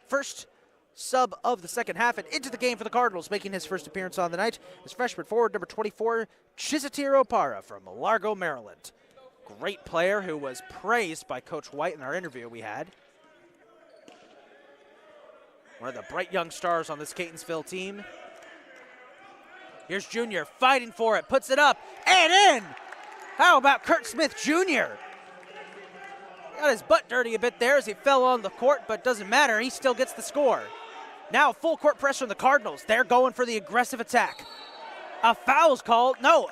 First sub of the second half and into the game for the Cardinals, making his first appearance on the night is freshman forward number 24, Chisatiro Para from Largo, Maryland. Great player who was praised by Coach White in our interview we had. One of the bright young stars on this Catonsville team. Here's Junior fighting for it, puts it up and in. How about Kurt Smith Jr.? Got his butt dirty a bit there as he fell on the court, but doesn't matter, he still gets the score. Now full court pressure on the Cardinals. They're going for the aggressive attack. A foul's called, no,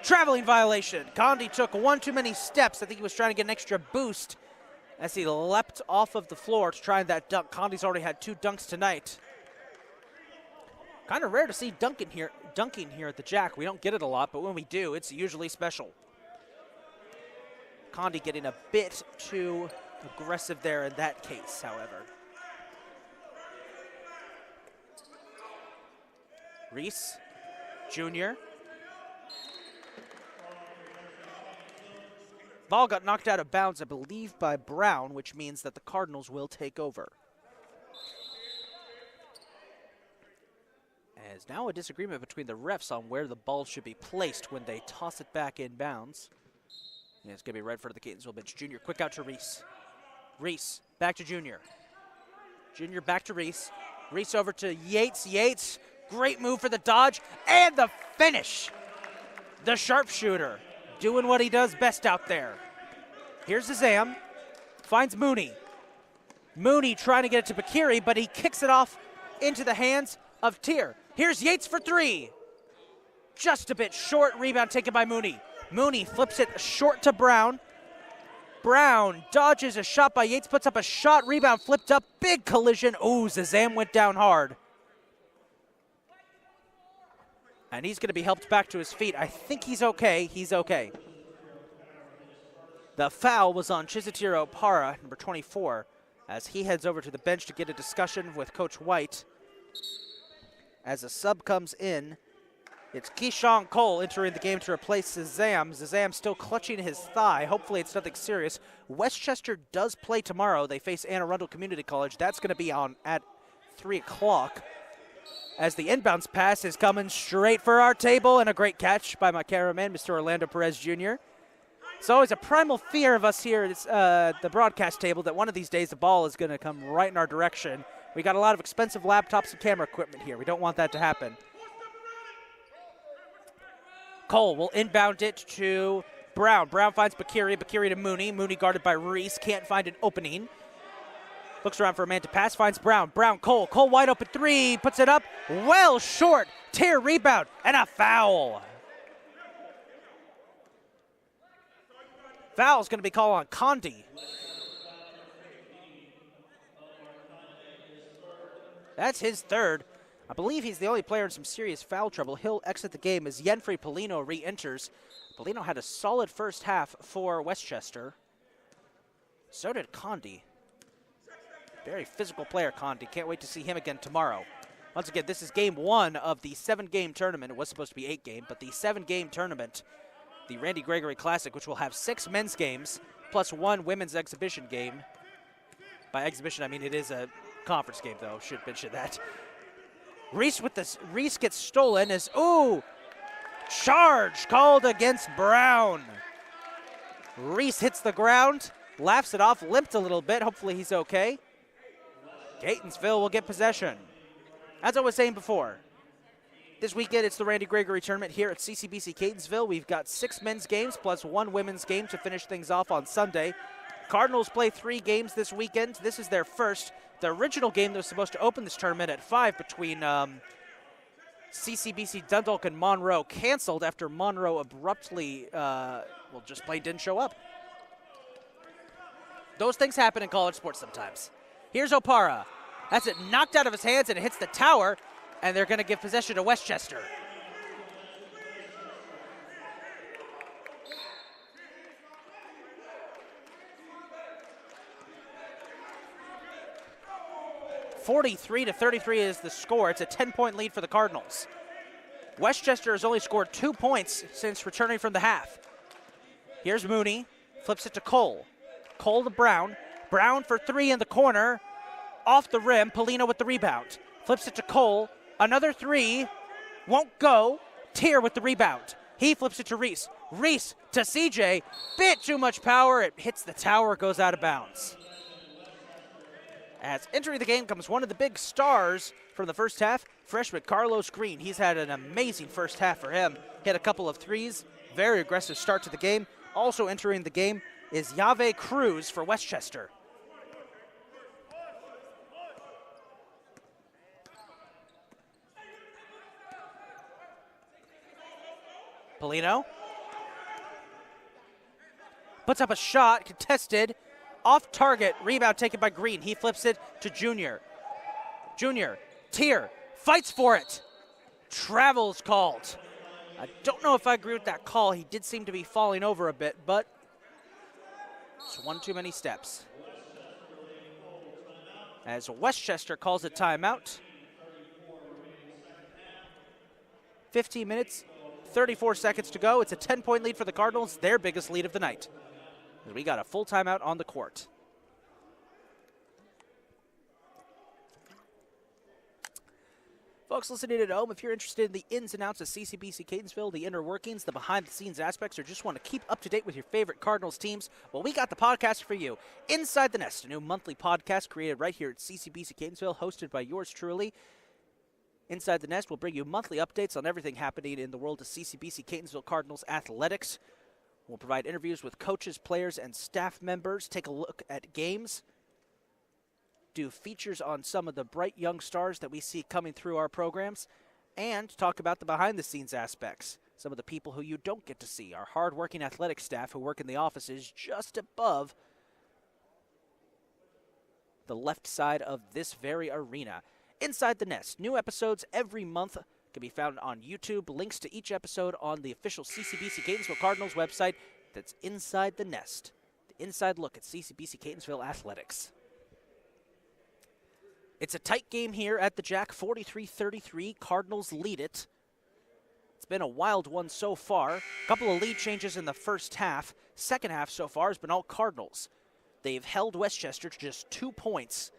traveling violation. Condi took one too many steps. I think he was trying to get an extra boost as he leapt off of the floor to try that dunk. Condi's already had 2 dunks tonight. Kind of rare to see dunking here at the Jack. We don't get it a lot, but when we do, it's usually special. Condi getting a bit too aggressive there in that case, however. Reese, Junior. Ball got knocked out of bounds, I believe, by Brown, which means that the Cardinals will take over. As now a disagreement between the refs on where the ball should be placed when they toss it back in bounds. And it's going to be right for the Catonsville bench. Junior, quick out to Reese. Reese, back to Junior. Junior back to Reese. Reese over to Yates. Yates, great move for the dodge and the finish. The sharpshooter doing what he does best out there. Here's Zazam, finds Mooney. Mooney trying to get it to Bakiri, but he kicks it off into the hands of Tier. Here's Yates for three. Just a bit short, rebound taken by Mooney. Mooney flips it short to Brown. Brown dodges a shot by Yates, puts up a shot, rebound flipped up, big collision. Ooh, Zazam went down hard. And he's going to be helped back to his feet. I think he's okay. He's okay. The foul was on Chisatiro Para, number 24, as he heads over to the bench to get a discussion with Coach White. As a sub comes in, it's Keyshawn Cole entering the game to replace Zazam. Zazam still clutching his thigh. Hopefully it's nothing serious. Westchester does play tomorrow. They face Anne Arundel Community College. That's going to be on at 3 o'clock. As the inbounds pass is coming straight for our table, and a great catch by my cameraman, Mr. Orlando Perez Jr. It's always a primal fear of us here at the broadcast table that one of these days the ball is going to come right in our direction. We got a lot of expensive laptops and camera equipment here. We don't want that to happen. Cole will inbound it to Brown. Brown finds Bakiri. Bakiri to Mooney. Mooney guarded by Reese. Can't find an opening. Looks around for a man to pass. Finds Brown. Brown, Cole. Cole wide open three. Puts it up. Well short. Tear rebound. And a foul. Foul's going to be called on Condi. That's his third. I believe he's the only player in some serious foul trouble. He'll exit the game as Yenfrey Polino re-enters. Polino had a solid first half for Westchester. So did Condi. Very physical player, Condi. Can't wait to see him again tomorrow. Once again, this is game 1 of the 7-game tournament. It was supposed to be 8-game, but the 7-game tournament, the Randy Gregory Classic, which will have 6 men's games plus 1 women's exhibition game. By exhibition, I mean it is a conference game, though. Should mention that. Reese with this. Reese gets stolen as, charge called against Brown. Reese hits the ground, laughs it off, limped a little bit. Hopefully he's okay. Catonsville will get possession. As I was saying before, this weekend it's the Randy Gregory tournament here at CCBC Catonsville. We've got 6 men's games plus 1 women's game to finish things off on Sunday. Cardinals play 3 games this weekend. This is their first. The original game that was supposed to open this tournament at 5 between CCBC Dundalk and Monroe canceled after Monroe abruptly, just plain didn't show up. Those things happen in college sports sometimes. Here's Opara. That's it knocked out of his hands and it hits the tower, and they're going to give possession to Westchester. (43-33) is the score. It's a 10-point lead for the Cardinals. Westchester has only scored 2 points since returning from the half. Here's Mooney, flips it to Cole. Cole to Brown. Brown for 3 in the corner. Off the rim, Polino with the rebound. Flips it to Cole. Another 3. Won't go. Tier with the rebound. He flips it to Reese. Reese to CJ. Bit too much power. It hits the tower, goes out of bounds. As entering the game comes one of the big stars from the first half, freshman Carlos Green. He's had an amazing first half for him. Hit a couple of threes. Very aggressive start to the game. Also entering the game is Yave Cruz for Westchester. Polino puts up a shot, contested, off target, rebound taken by Green. He flips it to Junior. Junior, Tier, fights for it. Travel's called. I don't know if I agree with that call. He did seem to be falling over a bit, but it's one too many steps. As Westchester calls a timeout. 15 minutes, 34 seconds to go. It's a 10-point lead for the Cardinals, their biggest lead of the night. We got a full timeout on the court. Folks listening at home, if you're interested in the ins and outs of CCBC Catonsville, the inner workings, the behind-the-scenes aspects, or just want to keep up to date with your favorite Cardinals teams, well, we got the podcast for you. Inside the Nest, a new monthly podcast created right here at CCBC Catonsville, hosted by yours truly. Inside the Nest will bring you monthly updates on everything happening in the world of CCBC Catonsville Cardinals athletics. We'll provide interviews with coaches, players, and staff members, take a look at games, do features on some of the bright young stars that we see coming through our programs, and talk about the behind-the-scenes aspects, some of the people who you don't get to see, our hard-working athletic staff who work in the offices just above the left side of this very arena. Inside the Nest, new episodes every month can be found on YouTube. Links to each episode on the official CCBC Catonsville Cardinals website. That's Inside the Nest, the inside look at CCBC Catonsville athletics. It's a tight game here at the Jack, 43-33. Cardinals lead it. It's been a wild one so far. A couple of lead changes in the first half. Second half so far has been all Cardinals. They've held Westchester to just 2 points.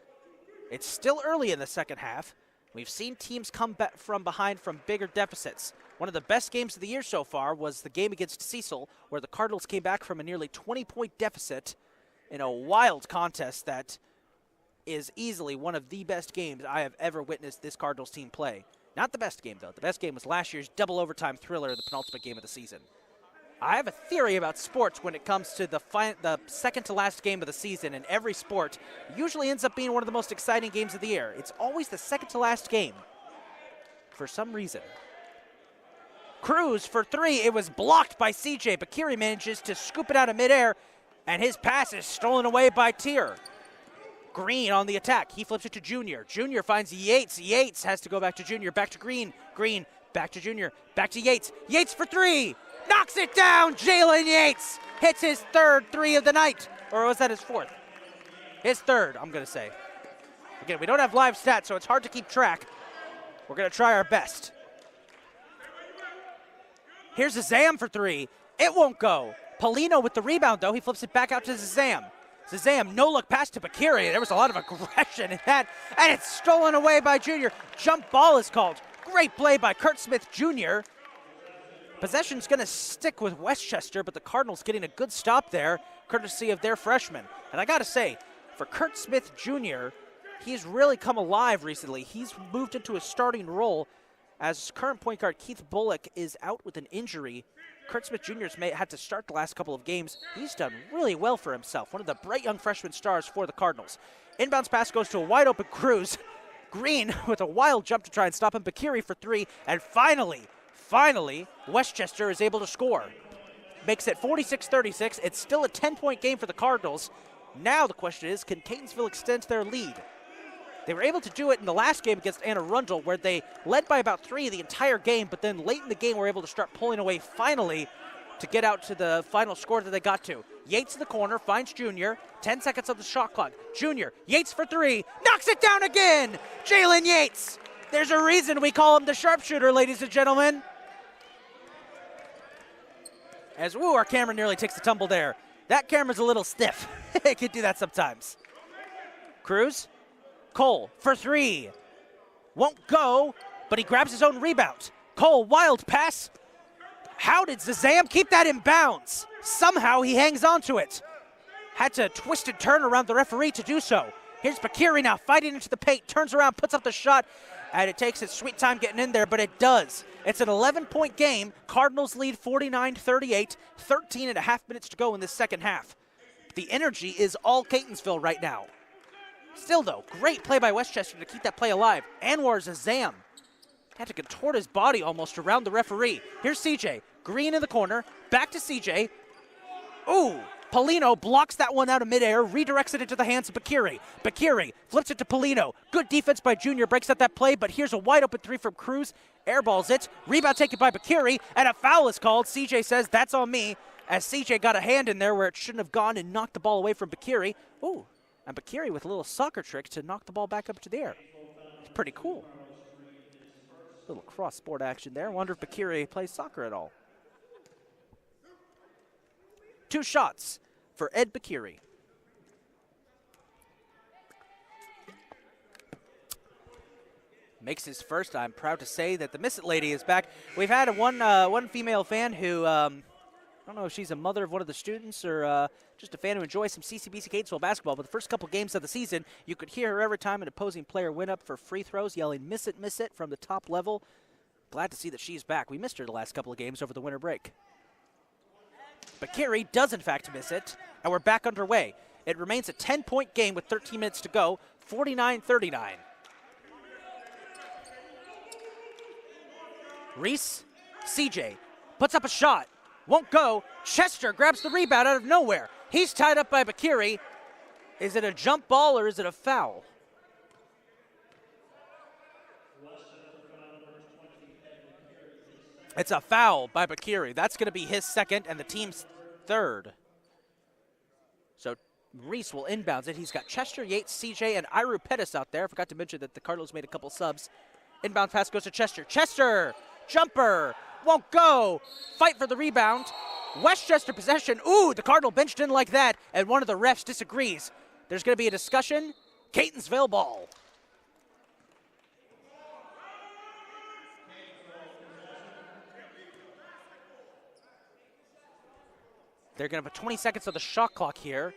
It's still early in the second half. We've seen teams come back from behind from bigger deficits. One of the best games of the year so far was the game against Cecil, where the Cardinals came back from a nearly 20-point deficit in a wild contest that is easily one of the best games I have ever witnessed this Cardinals team play. Not the best game, though. The best game was last year's double overtime thriller, the penultimate game of the season. I have a theory about sports when it comes to the second to last game of the season, and every sport usually ends up being one of the most exciting games of the year. It's always the second to last game for some reason. Cruz for three. It was blocked by CJ, but Kiri manages to scoop it out of midair, and his pass is stolen away by Tier. Green on the attack. He flips it to Junior. Junior finds Yates. Yates has to go back to Junior. Back to Green. Green back to Junior. Back to Yates. Yates for three. Knocks it down. Jalen Yates hits his third three of the night. Or was that his fourth? His third, I'm going to say. Again, we don't have live stats, so it's hard to keep track. We're going to try our best. Here's Zazam for three. It won't go. Polino with the rebound, though. He flips it back out to Zazam. Zazam, no-look pass to Bakiri. There was a lot of aggression in that, and it's stolen away by Junior. Jump ball is called. Great play by Kurt Smith Jr. Possession's going to stick with Westchester, but the Cardinals getting a good stop there, courtesy of their freshman. And I got to say, for Kurt Smith Jr., he's really come alive recently. He's moved into a starting role as current point guard Keith Bullock is out with an injury. Kurt Smith Jr. has had to start the last couple of games. He's done really well for himself. One of the bright young freshman stars for the Cardinals. Inbounds pass goes to a wide open Cruz. Green with a wild jump to try and stop him. Bakiri for three. And finally, Westchester is able to score. Makes it 46-36. It's still a 10-point game for the Cardinals. Now the question is, can Catonsville extend their lead? They were able to do it in the last game against Anne Arundel, where they led by about three the entire game, but then late in the game were able to start pulling away finally to get out to the final score that they got to. Yates in the corner, finds Junior. 10 seconds of the shot clock. Junior, Yates for three, knocks it down again! Jalen Yates! There's a reason we call him the sharpshooter, ladies and gentlemen. As, woo, our camera nearly takes the tumble there. That camera's a little stiff. It can do that sometimes. Cruz. Cole for three. Won't go, but he grabs his own rebound. Cole, wild pass. How did Zazam keep that in bounds? Somehow he hangs on to it. Had to twist and turn around the referee to do so. Here's Bakiri now fighting into the paint, turns around, puts up the shot, and it takes its sweet time getting in there, but it does. It's an 11-point game. Cardinals lead 49-38, 13 and a half minutes to go in this second half. The energy is all Catonsville right now. Still, though, great play by Westchester to keep that play alive. Anwar Zazam had to contort his body almost around the referee. Here's CJ. Green in the corner. Back to CJ. Ooh, Polino blocks that one out of midair, redirects it into the hands of Bakiri. Bakiri flips it to Polino. Good defense by Junior, breaks up that play, but here's a wide open three from Cruz. Airballs it. Rebound taken by Bakiri, and a foul is called. CJ says, that's on me, as CJ got a hand in there where it shouldn't have gone and knocked the ball away from Bakiri. Ooh. And Bakiri with a little soccer trick to knock the ball back up to the air. It's pretty cool. Little cross-sport action there. Wonder if Bakiri plays soccer at all. 2 shots for Ed Bakiri. Makes his first. I'm proud to say that the Missit Lady is back. We've had one female fan who, I don't know if she's a mother of one of the students or just a fan who enjoys some CCBC Catonsville basketball, but the first couple games of the season, you could hear her every time an opposing player went up for free throws, yelling, miss it from the top level. Glad to see that she's back. We missed her the last couple of games over the winter break. Bakiri does, in fact, miss it, and we're back underway. It remains a 10-point game with 13 minutes to go, 49-39. Reese, CJ, puts up a shot. Won't go. Chester grabs the rebound out of nowhere. He's tied up by Bakiri. Is it a jump ball or is it a foul? It's a foul by Bakiri. That's going to be his second and the team's third. So Reese will inbounds it. He's got Chester, Yates, CJ, and Iru Pettis out there. I forgot to mention that the Cardinals made a couple subs. Inbound pass goes to Chester. Chester, jumper, won't go. Fight for the rebound. Westchester possession. Ooh, the Cardinal bench didn't like that, and one of the refs disagrees. There's going to be a discussion. Catonsville ball. They're going to have 20 seconds of the shot clock here.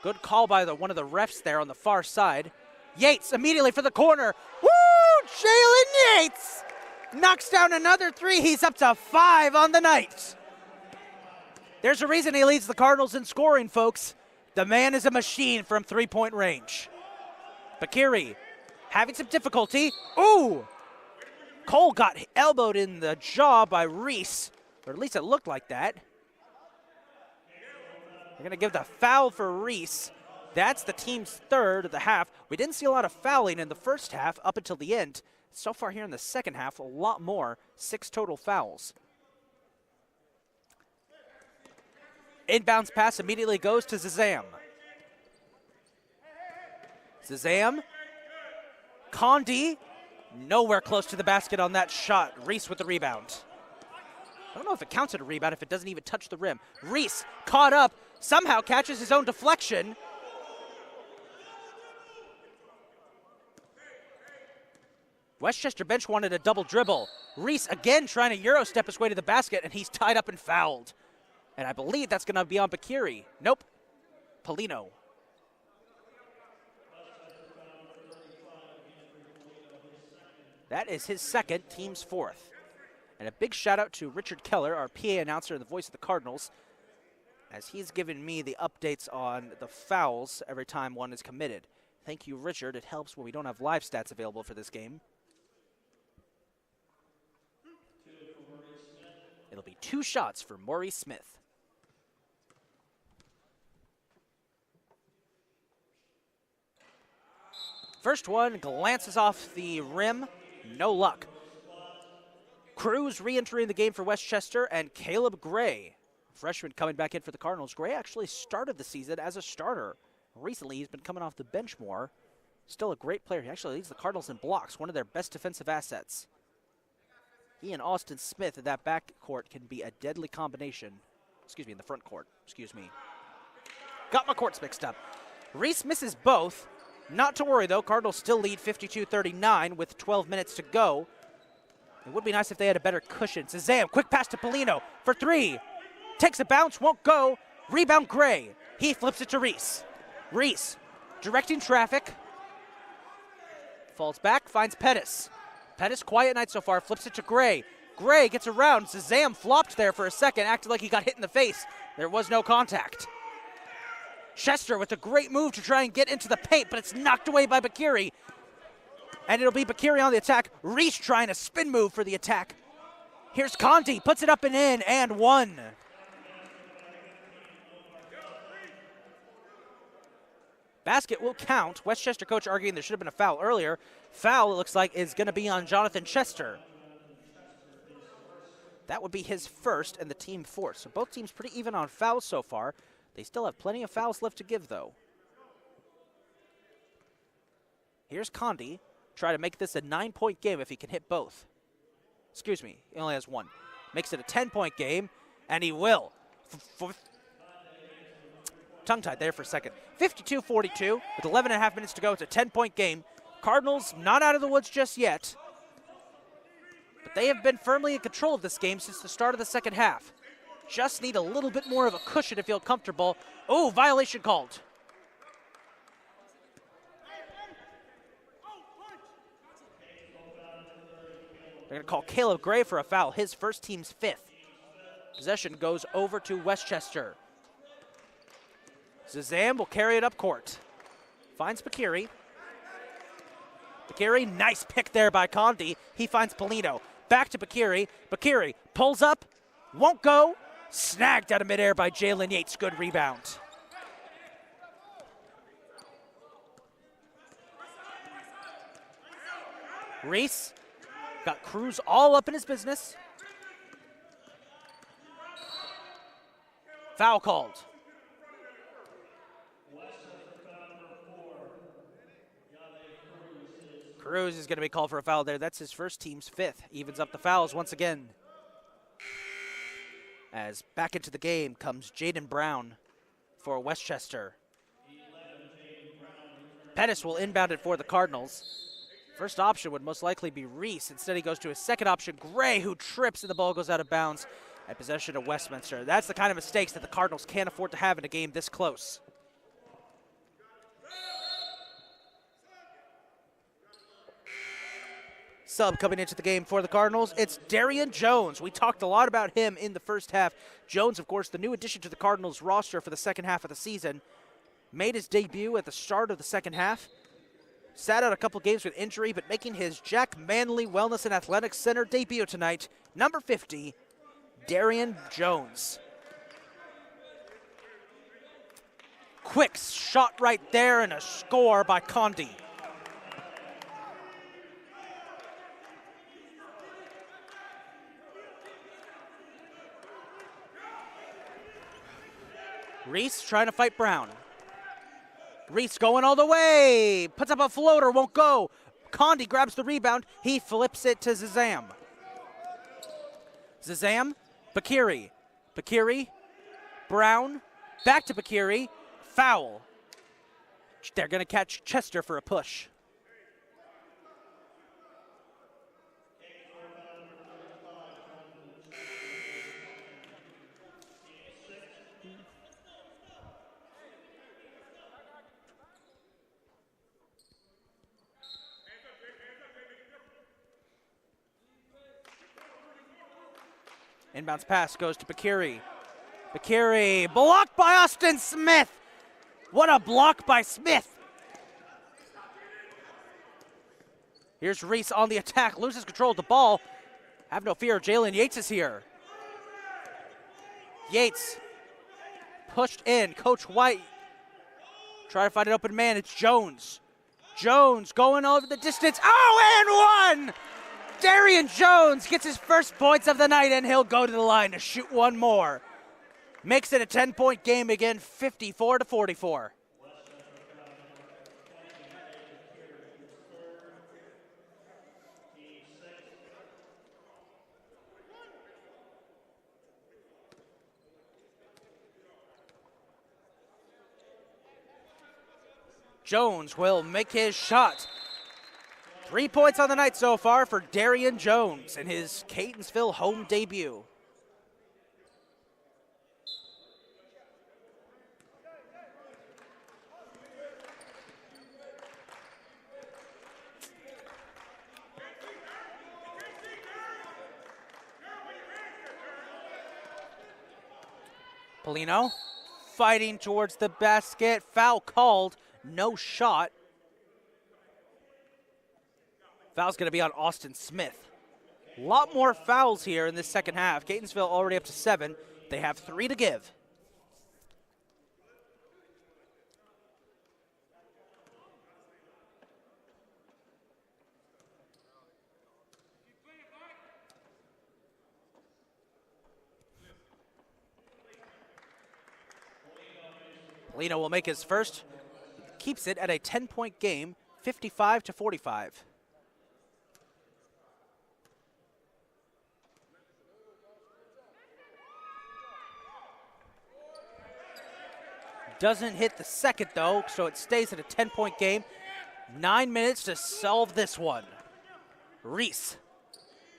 Good call by one of the refs there on the far side. Yates immediately for the corner. Woo! Jalen Yates knocks down another three. He's up to 5 on the night. There's a reason he leads the Cardinals in scoring, folks. The man is a machine from three-point range. Bakiri having some difficulty. Ooh! Cole got elbowed in the jaw by Reese, or at least it looked like that. They're going to give the foul for Reese. That's the team's third of the half. We didn't see a lot of fouling in the first half up until the end. So far here in the second half, a lot more. 6 total fouls. Inbounds pass immediately goes to Zazam. Zazam. Condi. Nowhere close to the basket on that shot. Reese with the rebound. I don't know if it counts as a rebound if it doesn't even touch the rim. Reese caught up, somehow catches his own deflection. Westchester bench wanted a double dribble. Reese again trying to Euro step his way to the basket, and he's tied up and fouled. And I believe that's going to be on Bakiri. Nope. Polino. That is his second, team's fourth. And a big shout out to Richard Keller, our PA announcer and the voice of the Cardinals, as he's given me the updates on the fouls every time one is committed. Thank you, Richard. It helps when we don't have live stats available for this game. It'll be 2 shots for Maurice Smith. First one glances off the rim. No luck. Cruz re-entering the game for Westchester, and Caleb Gray, freshman coming back in for the Cardinals. Gray actually started the season as a starter. Recently, he's been coming off the bench more. Still a great player. He actually leads the Cardinals in blocks, one of their best defensive assets. He and Austin Smith in that backcourt can be a deadly combination. Excuse me, in the front court. Excuse me. Got my courts mixed up. Reese misses both. Not to worry, though. Cardinals still lead 52-39 with 12 minutes to go. It would be nice if they had a better cushion. Zazam, quick pass to Polino for 3. Takes a bounce, won't go. Rebound Gray. He flips it to Reese. Reese directing traffic. Falls back, finds Pettis. Pettis, quiet night so far, flips it to Gray. Gray gets around. Zazam flopped there for a second, acted like he got hit in the face. There was no contact. Chester with a great move to try and get into the paint, but it's knocked away by Bakiri. And it'll be Bakiri on the attack. Reese trying a spin move for the attack. Here's Conti, puts it up and in, and 1. Basket will count. Westchester coach arguing there should have been a foul earlier. Foul, it looks like, is going to be on Jonathan Chester. That would be his first and the team fourth. So both teams pretty even on fouls so far. They still have plenty of fouls left to give, though. Here's Condi. Try to make this a 9-point game if he can hit both. Excuse me, he only has 1. Makes it a 10-point game, and he will. Tongue-tied there for a second. 52-42 with 11 and a half minutes to go. It's a 10-point game. Cardinals not out of the woods just yet, but they have been firmly in control of this game since the start of the second half. Just need a little bit more of a cushion to feel comfortable. Oh, violation called. They're going to call Caleb Gray for a foul, his first, team's 5th. Possession goes over to Westchester. Zazam will carry it up court. Finds Bakiri. Bakiri, nice pick there by Condi. He finds Polino. Back to Bakiri. Bakiri pulls up, won't go. Snagged out of midair by Jalen Yates. Good rebound. Reese got Cruz all up in his business. Foul called. Cruz is going to be called for a foul there. That's his first, team's 5th. Evens up the fouls once again. As back into the game comes Jaden Brown for Westchester. Pettis will inbound it for the Cardinals. First option would most likely be Reese. Instead, he goes to his second option, Gray, who trips and the ball goes out of bounds at possession of Westminster. That's the kind of mistakes that the Cardinals can't afford to have in a game this close. sub coming into the game for the Cardinals. It's Darian Jones. We talked a lot about him in the first half. Jones, of course, the new addition to the Cardinals roster for the second half of the season. Made his debut at the start of the second half. Sat out a couple games with injury, but making his Jack Manley Wellness and Athletics Center debut tonight. Number 50, Darian Jones. Quick shot right there and a score by Condi. Reese trying to fight Brown. Reese going all the way. Puts up a floater, won't go. Condi grabs the rebound. He flips it to Zazam. Zazam, Bakiri. Bakiri, Brown, back to Bakiri. Foul. They're going to catch Chester for a push. Inbounds pass goes to Bakiri. Bakiri blocked by Austin Smith. What a block by Smith. Here's Reese on the attack, loses control of the ball. Have no fear, Jalen Yates is here. Yates pushed in, Coach White. Try to find an open man, it's Jones. Jones going over the distance, oh, and one! Darian Jones gets his first points of the night, and he'll go to the line to shoot one more. Makes it a 10-point game again, 54-44. Jones will make his shot. 3 points on the night so far for Darian Jones in his Catonsville home debut. Polino fighting towards the basket. Foul called. No shot. Foul's going to be on Austin Smith. A lot more fouls here in this second half. Catonsville already up to 7. They have 3 to give. Polino will make his first. Keeps it at a 10-point game, 55-45. Doesn't hit the second, though, so it stays at a 10-point game. 9 minutes to solve this one. Reese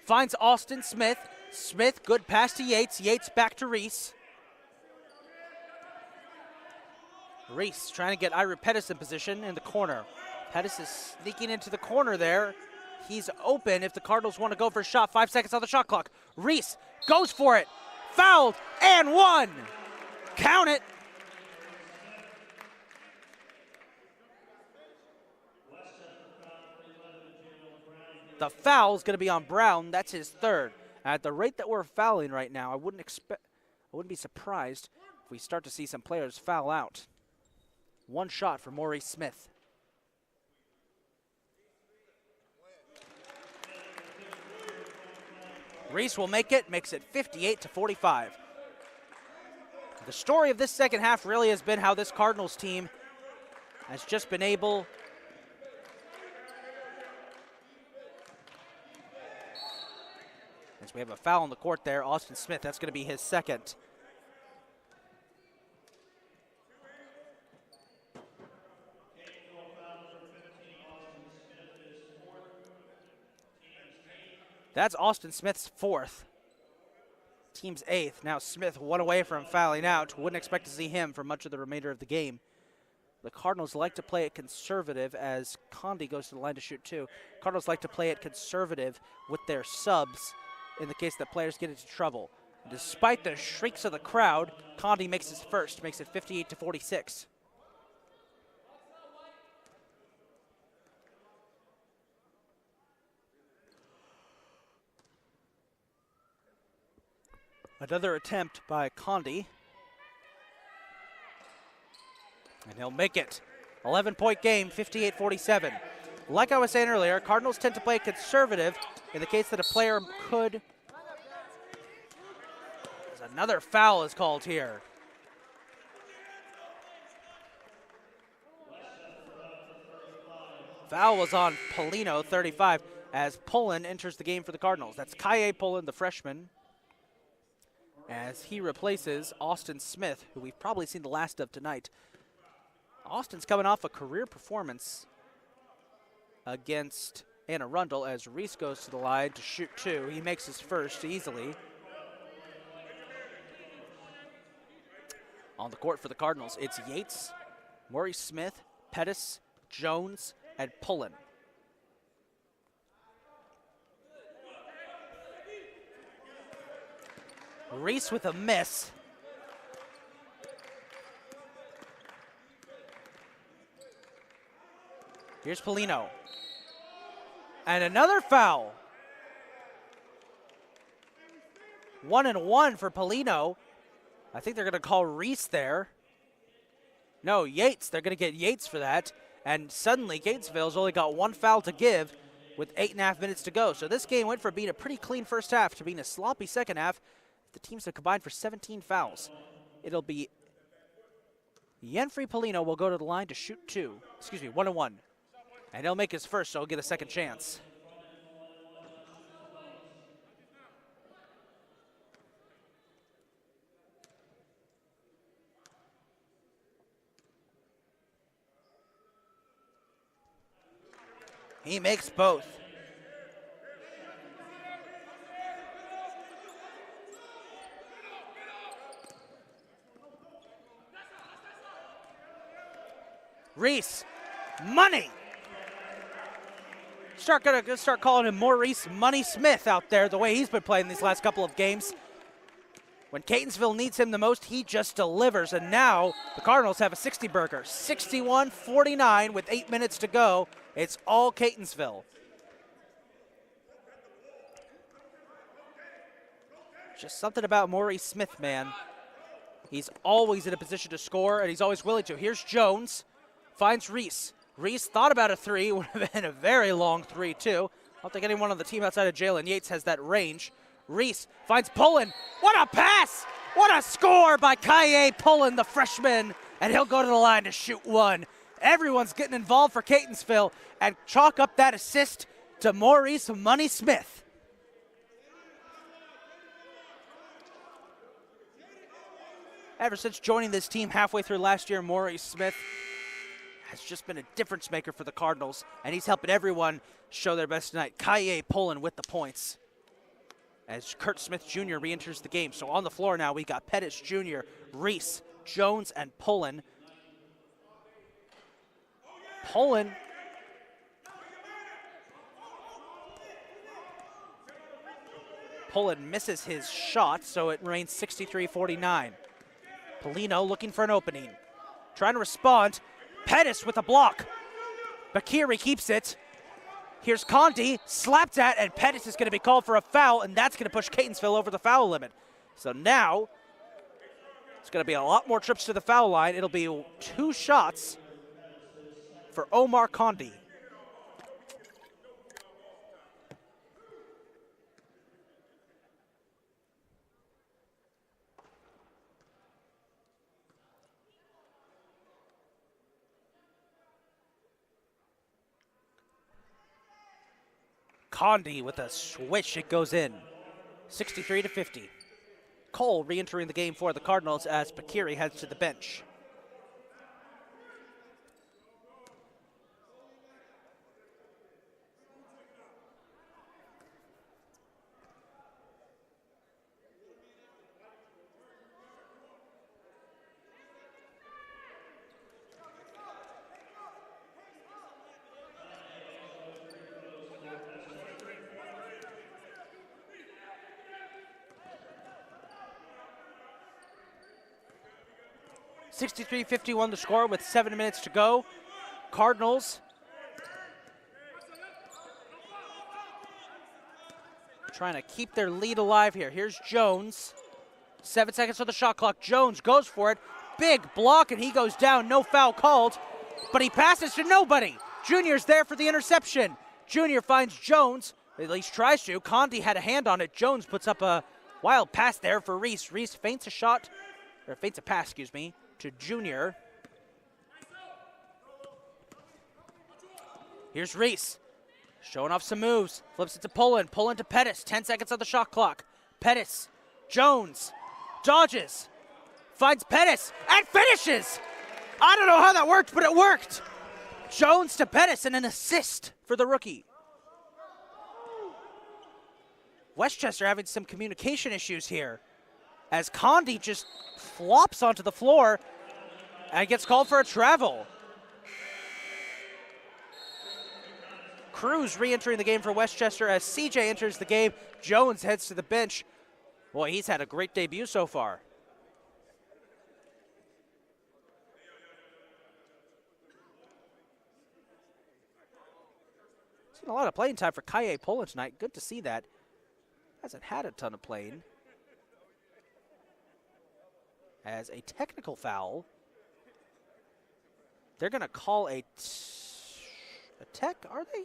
finds Austin Smith. Smith, good pass to Yates. Yates back to Reese. Reese trying to get Ira Pettis in position in the corner. Pettis is sneaking into the corner there. He's open if the Cardinals want to go for a shot. 5 seconds on the shot clock. Reese goes for it. Fouled and one. Count it. The foul is going to be on Brown. That's his third. At the rate that we're fouling right now, I wouldn't be surprised if we start to see some players foul out. One shot for Maurice Smith. Reese will make it, makes it 58-45. The story of this second half really has been how this Cardinals team has just been able as we have a foul on the court there. Austin Smith, that's going to be his second. That's Austin Smith's fourth. Team's eighth. Now Smith one away from fouling out. Wouldn't expect to see him for much of the remainder of the game. The Cardinals like to play it conservative as Condi goes to the line to shoot 2. Cardinals like to play it conservative with their subs in the case that players get into trouble. Despite the shrieks of the crowd, Condi makes his first, makes it 58-46. Another attempt by Condi. And he'll make it. 11-point game, 58-47. Like I was saying earlier, Cardinals tend to play conservative in the case that a player could. There's another foul is called here. Foul was on Polino, 35, as Pullen enters the game for the Cardinals. That's Kaye Pullen, the freshman, as he replaces Austin Smith, who we've probably seen the last of tonight. Austin's coming off a career performance against Anne Arundel as Reese goes to the line to shoot 2. He makes his first easily. On the court for the Cardinals, it's Yates, Maurice Smith, Pettis, Jones, and Pullen. Reese with a miss. Here's Polino. And another foul. 1-and-1 for Polino. I think they're going to call Reese there. No, Yates. They're going to get Yates for that. And suddenly, Catonsville's only got 1 foul to give with 8.5 minutes to go. So this game went from being a pretty clean first half to being a sloppy second half. The teams have combined for 17 fouls. It'll be Yenfrey Polino will go to the line to shoot 2. 1-and-1. And he'll make his first, so he'll get a second chance. He makes both. Reese, money. Gonna start calling him Maurice Money Smith out there, the way he's been playing these last couple of games. When Catonsville needs him the most, he just delivers. And now the Cardinals have a 60-burger, 61-49 with 8 minutes to go. It's all Catonsville. Just something about Maurice Smith, man. He's always in a position to score, and he's always willing to. Here's Jones, finds Reese. Reese thought about a 3, would have been a very long 3, too. I don't think anyone on the team outside of Jalen Yates has that range. Reese finds Pullen. What a pass! What a score by Kaye Pullen, the freshman. And he'll go to the line to shoot 1. Everyone's getting involved for Catonsville and chalk up that assist to Maurice Money Smith. Ever since joining this team halfway through last year, Maurice Smith has just been a difference maker for the Cardinals, and he's helping everyone show their best tonight. Kaye Pullen with the points as Kurt Smith Jr. re-enters the game. So on the floor now, we got Pettis Jr., Reese, Jones, and Pullen. Pullen misses his shot, so it remains 63-49. Polino looking for an opening. Trying to respond. Pettis with a block. Bakiri keeps it. Here's Condi, slapped at, and Pettis is going to be called for a foul, and that's going to push Catonsville over the foul limit. So now, it's going to be a lot more trips to the foul line. It'll be 2 shots for Omar Condi. Condi with a switch, it goes in. 63-50. Cole re-entering the game for the Cardinals as Bakiri heads to the bench. 63-51 the score with 7 minutes to go. Cardinals trying to keep their lead alive here. Here's Jones. 7 seconds on the shot clock. Jones goes for it. Big block, and he goes down. No foul called, but he passes to nobody. Junior's there for the interception. Junior finds Jones, at least tries to. Condi had a hand on it. Jones puts up a wild pass there for Reese. Reese feints a shot, or feints a pass, excuse me, to Junior. Here's Reese, showing off some moves. Flips it to Pullen. Pullen to Pettis. 10 seconds on the shot clock. Pettis. Jones dodges. Finds Pettis and finishes. I don't know how that worked, but it worked. Jones to Pettis and an assist for the rookie. Westchester having some communication issues here as Condi just flops onto the floor and gets called for a travel. Cruz re-entering the game for Westchester as CJ enters the game. Jones heads to the bench. Boy, he's had a great debut so far. Seen a lot of playing time for Kaye Pullen tonight. Good to see that. Hasn't had a ton of playing. As a technical foul. They're going to call a tech, are they?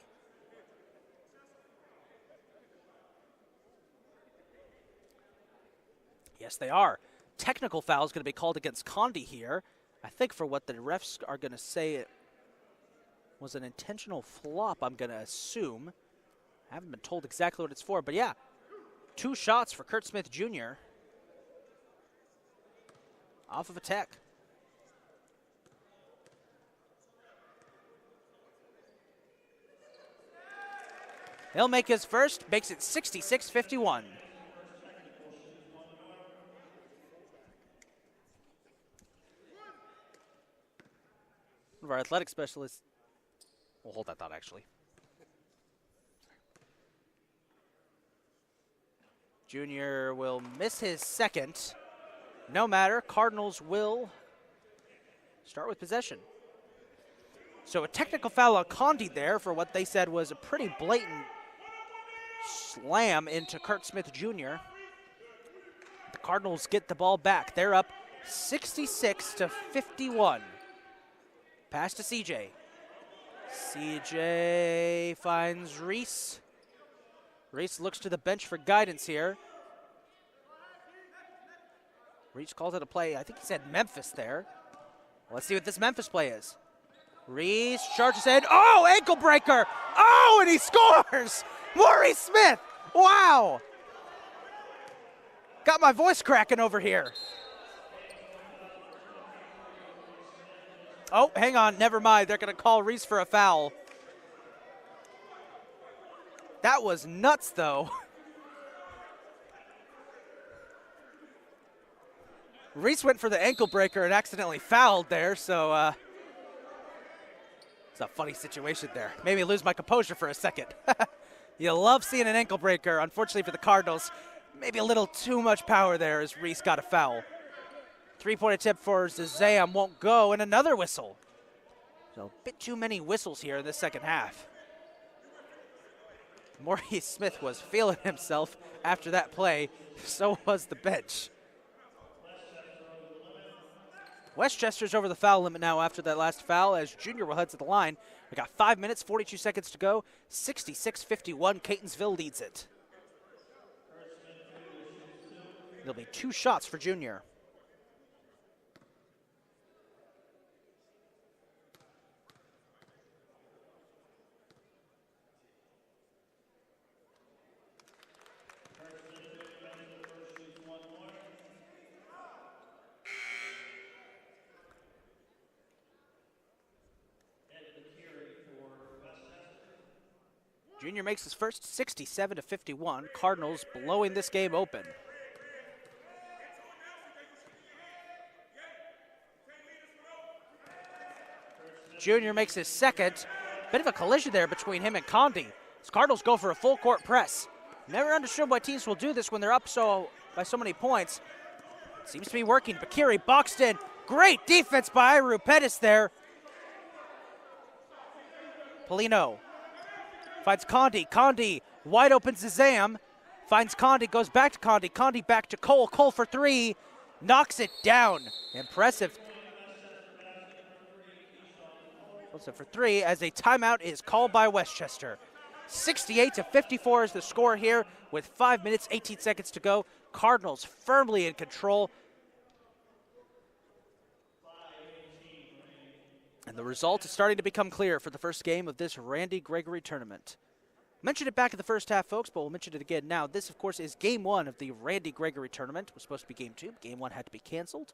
Yes, they are. Technical foul is going to be called against Condi here. I think for what the refs are going to say it was an intentional flop, I'm going to assume. I haven't been told exactly what it's for, but yeah. 2 shots for Kurt Smith Jr. off of a tech. He'll make his first, makes it 66-51. One of our athletic specialists, we'll hold that thought actually. Junior will miss his second. No matter, Cardinals will start with possession. So a technical foul on Condi there for what they said was a pretty blatant slam into Kurt Smith Jr. The Cardinals get the ball back. They're up 66-51. Pass to CJ. CJ finds Reese. Reese looks to the bench for guidance here. Reese calls it a play. I think he said Memphis there. Let's see what this Memphis play is. Reese charges in. Oh, ankle breaker. Oh, and he scores. Maurice Smith. Wow. Got my voice cracking over here. Oh, hang on. Never mind. They're going to call Reese for a foul. That was nuts, though. Reese went for the ankle breaker and accidentally fouled there, so it's a funny situation there. Made me lose my composure for a second. You love seeing an ankle breaker. Unfortunately for the Cardinals, maybe a little too much power there as Reese got a foul. 3-point attempt for Zazam won't go, and another whistle. So a bit too many whistles here in the second half. Maurice Smith was feeling himself after that play. So was the bench. Westchester's over the foul limit now after that last foul as Junior will head to the line. We got 5 minutes, 42 seconds to go. 66-51, Catonsville leads it. There'll be 2 shots for Junior. Junior makes his first, 67-51. Cardinals blowing this game open. Junior makes his second. Bit of a collision there between him and Condi. As Cardinals go for a full court press. Never understood why teams will do this when they're up by so many points. Seems to be working. Bakiri boxed in. Great defense by Pettis there. Polino finds Condi. Condi, wide open Zazam. Finds Condi, goes back to Condi. Condi back to Cole. Cole for three. Knocks it down. Impressive. Also for three as a timeout is called by Westchester. 68-54 is the score here with 5 minutes, 18 seconds to go. Cardinals firmly in control. And the result is starting to become clear for the first game of this Randy Gregory tournament. Mentioned it back in the first half, folks, but we'll mention it again now. This, of course, is game one of the Randy Gregory tournament. It was supposed to be game two. Game one had to be canceled.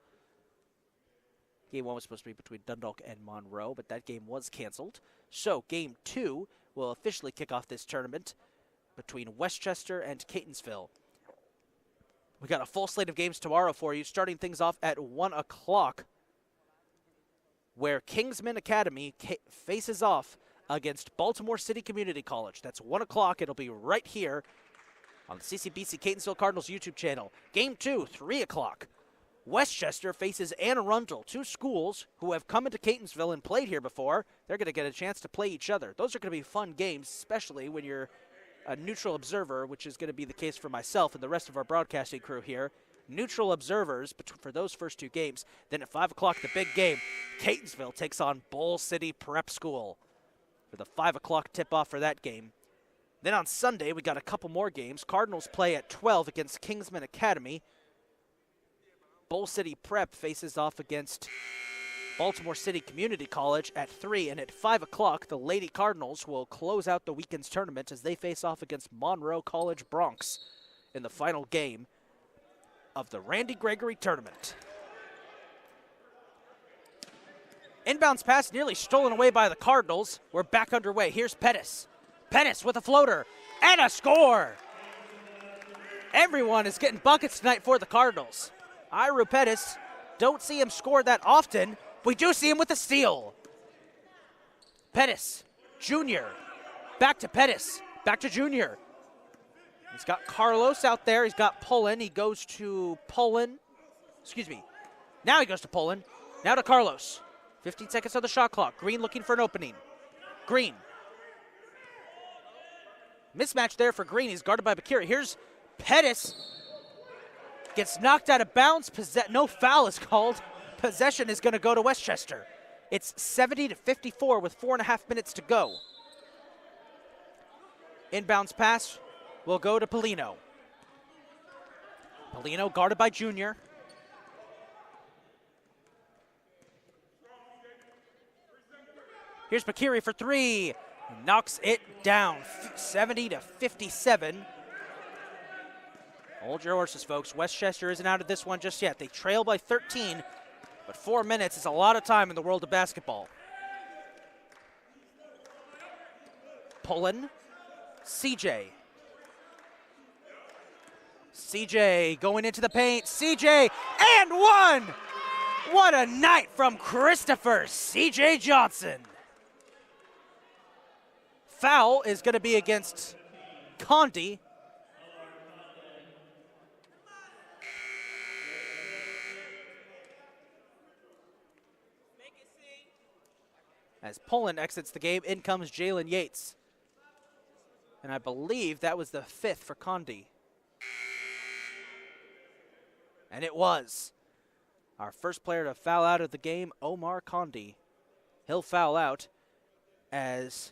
Game one was supposed to be between Dundalk and Monroe, but that game was canceled. So game two will officially kick off this tournament between Westchester and Catonsville. We got a full slate of games tomorrow for you, starting things off at 1 o'clock, where Kingsman Academy faces off against Baltimore City Community College. That's 1 o'clock. It'll be right here on the CCBC Catonsville Cardinals YouTube channel. Game two, 3 o'clock. Westchester faces Anne Arundel, two schools who have come into Catonsville and played here before. They're going to get a chance to play each other. Those are going to be fun games, especially when you're a neutral observer, which is going to be the case for myself and the rest of our broadcasting crew here. Neutral observers for those first two games. Then at 5 o'clock, the big game, Catonsville takes on Bull City Prep School for the 5 o'clock tip-off for that game. Then on Sunday, we got a couple more games. Cardinals play at 12 against Kingsman Academy. Bull City Prep faces off against Baltimore City Community College at 3. And at 5 o'clock, the Lady Cardinals will close out the weekend's tournament as they face off against Monroe College Bronx in the final game of the Randy Gregory tournament. Inbounds pass nearly stolen away by the Cardinals. We're back underway. Here's Pettis. Pettis with a floater and a score. Everyone is getting buckets tonight for the Cardinals. Pettis, don't see him score that often. We do see him with a steal. Pettis, Jr. Back to Pettis. Back to Jr. He's got Carlos out there. He's got Pullen. He goes to Pullen. Excuse me. Now he goes to Pullen. Now to Carlos. 15 seconds on the shot clock. Green looking for an opening. Green. Mismatch there for Green. He's guarded by Bakiri. Here's Pettis. Gets knocked out of bounds. No foul is called. Possession is going to go to Westchester. It's 70-54 with 4.5 minutes to go. Inbounds pass will go to Polino. Polino guarded by Junior. Here's Bakiri for three. Knocks it down. 70-57. Hold your horses, folks. Westchester isn't out of this one just yet. They trail by 13, but 4 minutes is a lot of time in the world of basketball. Pullen, CJ. CJ going into the paint. CJ and one! What a night from Christopher CJ Johnson. Foul is going to be against Condi. As Pullen exits the game, in comes Jalen Yates. And I believe that was the 5th for Condi. And it was. Our first player to foul out of the game, Omar Condi. He'll foul out as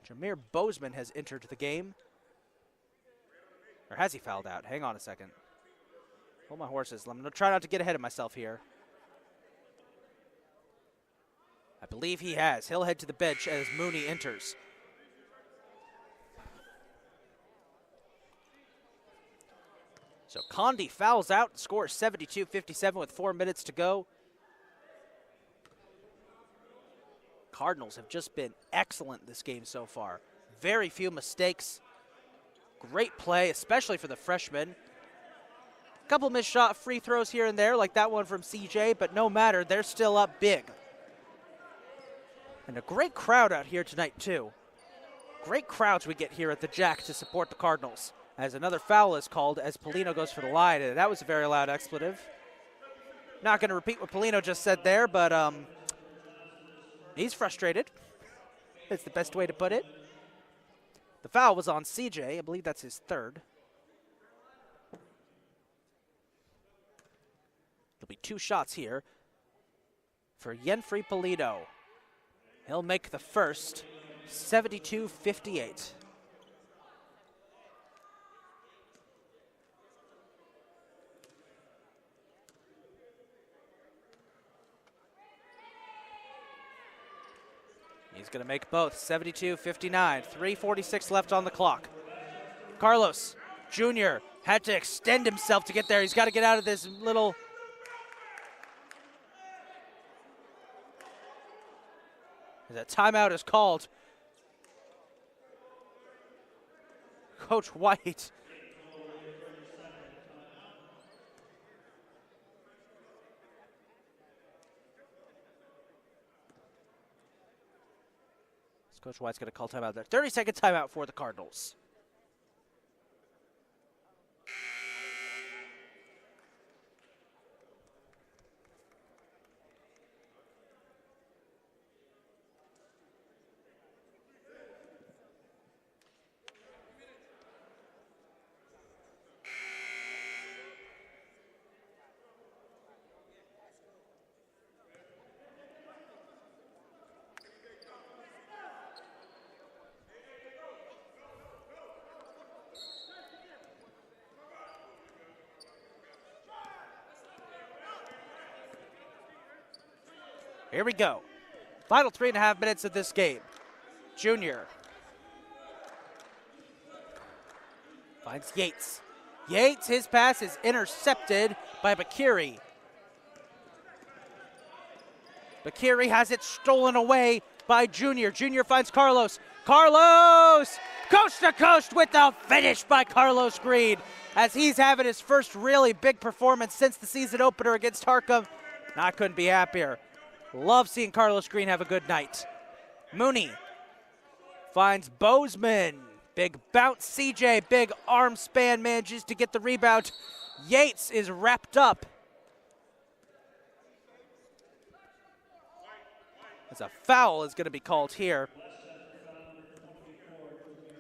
Jameer Bozeman has entered the game. Or has he fouled out? Hang on a second. Hold my horses. I'm going to try not to get ahead of myself here. I believe he has. He'll head to the bench as Mooney enters. So Condi fouls out, scores 72-57 with 4 minutes to go. Cardinals have just been excellent this game so far. Very few mistakes. Great play, especially for the freshmen. A couple missed shot free throws here and there, like that one from CJ, but no matter, they're still up big. And a great crowd out here tonight, too. Great crowds we get here at the Jack to support the Cardinals. As another foul is called as Polino goes for the line, and that was a very loud expletive. Not going to repeat what Polino just said there, but he's frustrated. That's the best way to put it. The foul was on CJ. I believe that's his third. There'll be 2 shots here for Yenfrey Polino. He'll make the first, 72-58. He's going to make both, 72-59, 3:46 left on the clock. Carlos Jr. had to extend himself to get there. He's got to get out of this little... A timeout is called. Coach White. Coach White's going to call timeout there. 30-second timeout for the Cardinals. Here we go. Final 3.5 minutes of this game. Junior finds Yates. Yates, his pass is intercepted by Bakiri. Bakiri has it stolen away by Junior. Junior finds Carlos. Carlos! Coast to coast with the finish by Carlos Green as he's having his first really big performance since the season opener against Harcum. I couldn't be happier. Love seeing Carlos Green have a good night. Mooney finds Bozeman. Big bounce. CJ, big arm span, manages to get the rebound. Yates is wrapped up. As a foul is going to be called here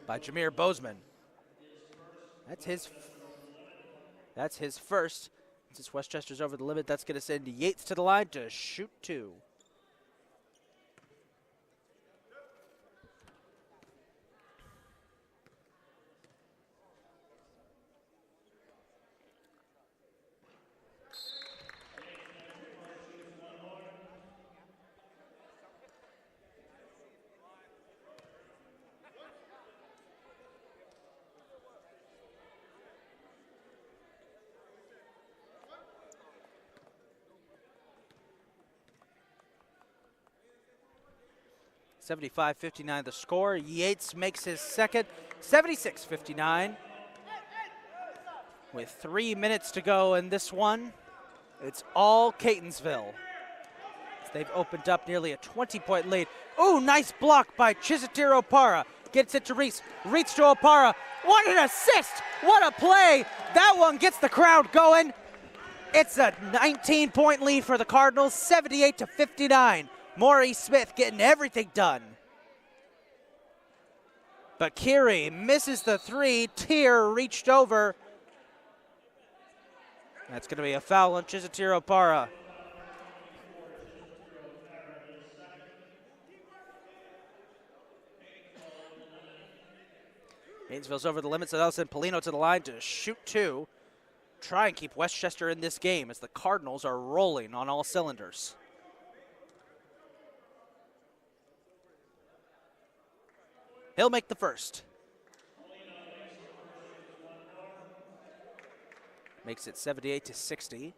by Jameer Bozeman. That's his first. Since Westchester's over the limit, that's going to send Yates to the line to shoot 2. (75-59) the score. Yates makes his second, 76-59. With 3 minutes to go in this one, it's all Catonsville. They've opened up nearly a 20-point lead. Ooh, nice block by Chisatiro Opara. Gets it to Reese. Reese to Opara. What an assist! What a play! That one gets the crowd going. It's a 19-point lead for the Cardinals, 78-59. Maury Smith getting everything done. Bakiri misses the 3. Tier reached over. That's going to be a foul on Chisatiro Opara. Gainesville's over the limits, and they'll send Polino to the line to shoot 2. Try and keep Westchester in this game as the Cardinals are rolling on all cylinders. He'll make the first. Makes it 78-60.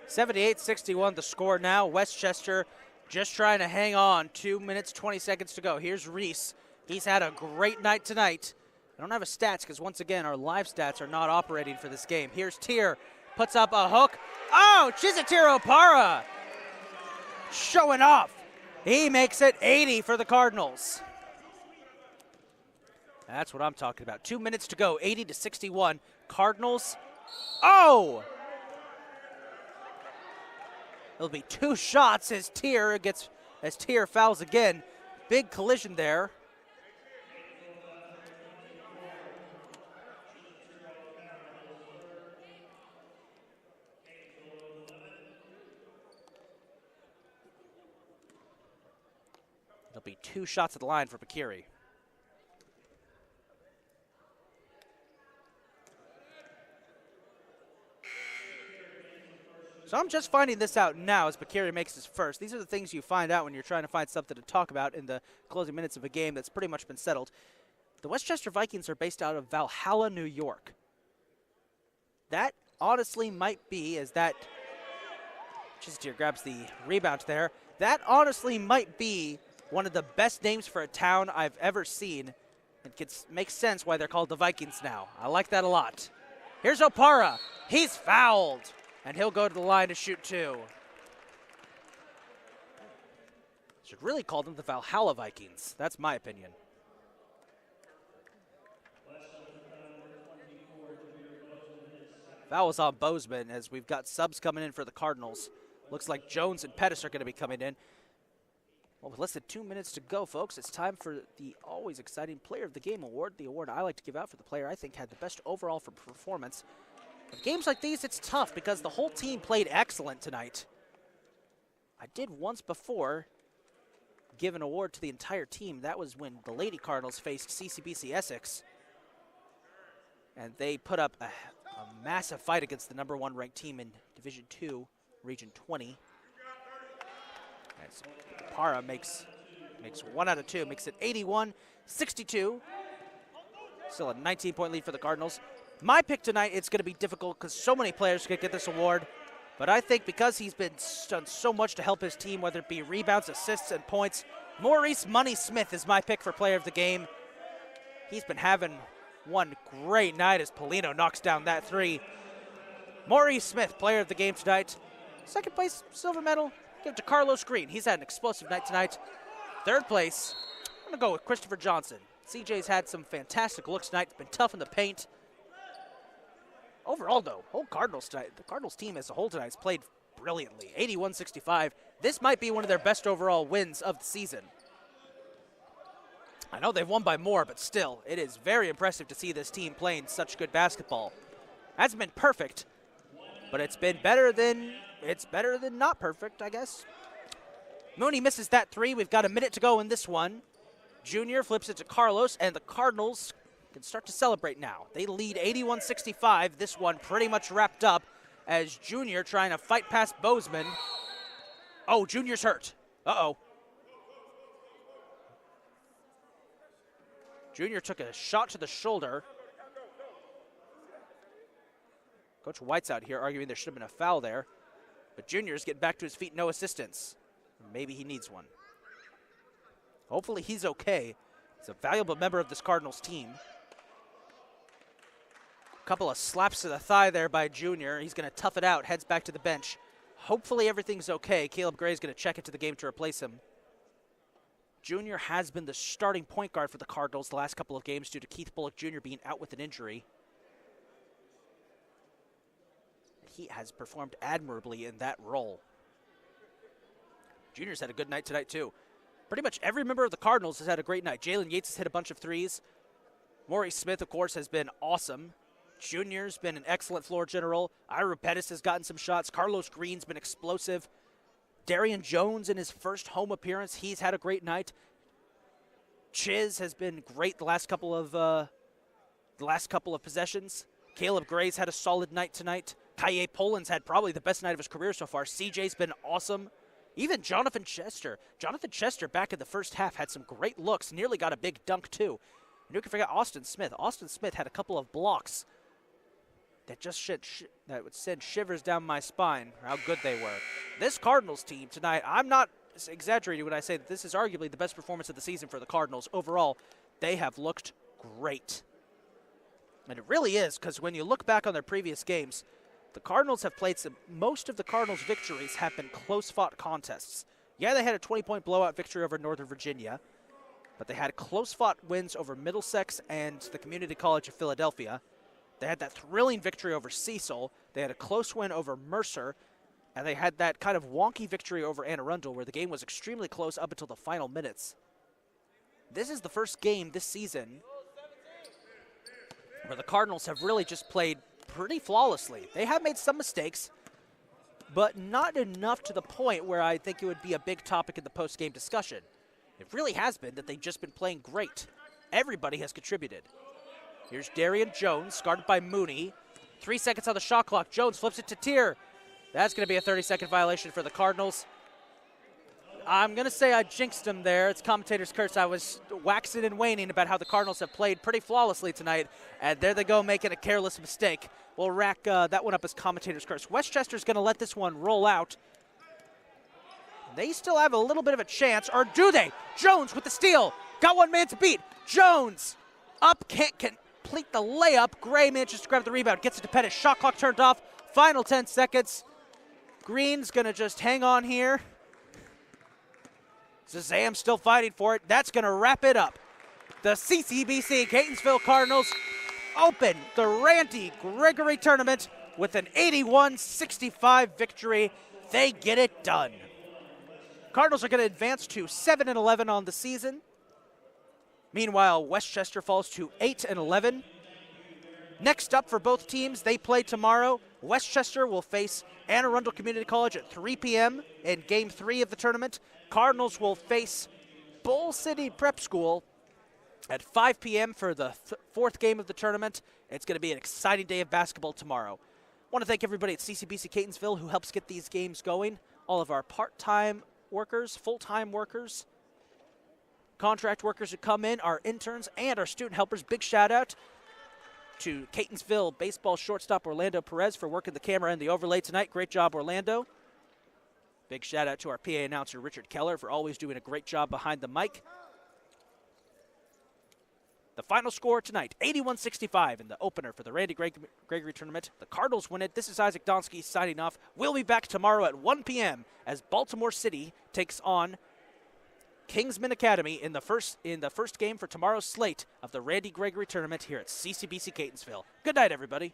(78-61) the score now. Westchester just trying to hang on. 2 minutes, 20 seconds to go. Here's Reese. He's had a great night tonight. I don't have a stats because, once again, our live stats are not operating for this game. Here's Tier. Puts up a hook. Oh, Chisatiro Opara showing off. He makes it 80 for the Cardinals. That's what I'm talking about. 2 minutes to go, 80-61. Cardinals. Oh! It'll be 2 shots as Tier fouls again. Big collision there. There'll be 2 shots at the line for Bakiri. So I'm just finding this out now as Bakiri makes his first. These are the things you find out when you're trying to find something to talk about in the closing minutes of a game that's pretty much been settled. The Westchester Vikings are based out of Valhalla, New York. That honestly might be, as that Chistier grabs the rebound there, that honestly might be one of the best names for a town I've ever seen. It makes sense why they're called the Vikings now. I like that a lot. Here's Opara. He's fouled. And he'll go to the line to shoot 2. Should really call them the Valhalla Vikings. That's my opinion. Foul was on Bozeman as we've got subs coming in for the Cardinals. Looks like Jones and Pettis are going to be coming in. Well, with less than 2 minutes to go, folks, it's time for the always exciting Player of the Game award, the award I like to give out for the player I think had the best overall for performance. In games like these, it's tough because the whole team played excellent tonight. I did once before give an award to the entire team. That was when the Lady Cardinals faced CCBC Essex. And they put up a massive fight against the #1 ranked team in Division II, Region 20. As Para makes 1 out of 2, makes it 81-62. Still a 19-point lead for the Cardinals. My pick tonight, it's going to be difficult because so many players could get this award. But I think because he's done so much to help his team, whether it be rebounds, assists, and points, Maurice Money Smith is my pick for Player of the Game. He's been having one great night as Polino knocks down that 3. Maurice Smith, Player of the Game tonight. Second place, silver medal, give it to Carlos Green. He's had an explosive night tonight. Third place, I'm going to go with Christopher Johnson. CJ's had some fantastic looks tonight. It's been tough in the paint. Overall, though, the Cardinals team as a whole tonight has played brilliantly. 81-65. This might be one of their best overall wins of the season. I know they've won by more, but still, it is very impressive to see this team playing such good basketball. Hasn't been perfect, but it's better than not perfect, I guess. Mooney misses that 3. We've got a minute to go in this one. Junior flips it to Carlos, and the Cardinals can start to celebrate now. They lead 81-65. This one pretty much wrapped up as Junior trying to fight past Bozeman. Oh, Junior's hurt. Uh-oh. Junior took a shot to the shoulder. Coach White's out here arguing there should have been a foul there. But Junior's getting back to his feet, no assistance. Maybe he needs one. Hopefully he's okay. He's a valuable member of this Cardinals team. Couple of slaps to the thigh there by Junior. He's going to tough it out, heads back to the bench. Hopefully everything's okay. Caleb Gray's going to check into the game to replace him. Junior has been the starting point guard for the Cardinals the last couple of games due to Keith Bullock Jr. being out with an injury. He has performed admirably in that role. Junior's had a good night tonight, too. Pretty much every member of the Cardinals has had a great night. Jalen Yates has hit a bunch of threes. Maurice Smith, of course, has been awesome. Junior's been an excellent floor general. Ira Pettis has gotten some shots. Carlos Green's been explosive. Darian Jones in his first home appearance, he's had a great night. Chiz has been great the last couple of possessions. Caleb Gray's had a solid night tonight. Kaye Poland's had probably the best night of his career so far. CJ's been awesome. Even Jonathan Chester. Jonathan Chester back in the first half had some great looks. Nearly got a big dunk too. And you can forget Austin Smith. Austin Smith had a couple of blocks that would send shivers down my spine for how good they were. This Cardinals team tonight, I'm not exaggerating when I say that this is arguably the best performance of the season for the Cardinals. Overall, they have looked great. And it really is, because when you look back on their previous games, the Cardinals have played most of the Cardinals' victories have been close-fought contests. Yeah, they had a 20-point blowout victory over Northern Virginia, but they had close-fought wins over Middlesex and the Community College of Philadelphia. They had that thrilling victory over Cecil. They had a close win over Mercer, and they had that kind of wonky victory over Anne Arundel where the game was extremely close up until the final minutes. This is the first game this season where the Cardinals have really just played pretty flawlessly. They have made some mistakes, but not enough to the point where I think it would be a big topic in the post-game discussion. It really has been that they've just been playing great. Everybody has contributed. Here's Darian Jones, guarded by Mooney. 3 seconds on the shot clock. Jones flips it to Tier. That's going to be a 30-second violation for the Cardinals. I'm going to say I jinxed him there. It's commentator's curse. I was waxing and waning about how the Cardinals have played pretty flawlessly tonight, and there they go making a careless mistake. We'll rack that one up as commentator's curse. Westchester's going to let this one roll out. They still have a little bit of a chance, or do they? Jones with the steal. Got one man to beat. Jones up, can't complete the layup. Gray manages to grab the rebound, gets it to Pettis. Shot clock turned off. Final 10 seconds. Green's going to just hang on here. Zazam still fighting for it. That's going to wrap it up. The CCBC Catonsville Cardinals open the Randy Gregory tournament with an 81-65 victory. They get it done. Cardinals are going to advance to 7-11 on the season. Meanwhile, Westchester falls to 8-11. Next up for both teams, they play tomorrow. Westchester will face Anne Arundel Community College at 3 p.m. in Game 3 of the tournament. Cardinals will face Bull City Prep School at 5 p.m. for the fourth game of the tournament. It's going to be an exciting day of basketball tomorrow. I want to thank everybody at CCBC Catonsville who helps get these games going. All of our part-time workers, full-time workers, contract workers who come in, our interns, and our student helpers. Big shout-out to Catonsville baseball shortstop Orlando Perez for working the camera and the overlay tonight. Great job, Orlando. Big shout out to our PA announcer, Richard Keller, for always doing a great job behind the mic. The final score tonight, 81-65 in the opener for the Randy Gregory tournament. The Cardinals win it. This is Isaac Donsky signing off. We'll be back tomorrow at 1 p.m. as Baltimore City takes on Kingsman Academy in the first game for tomorrow's slate of the Randy Gregory tournament here at CCBC Catonsville. Good night, everybody.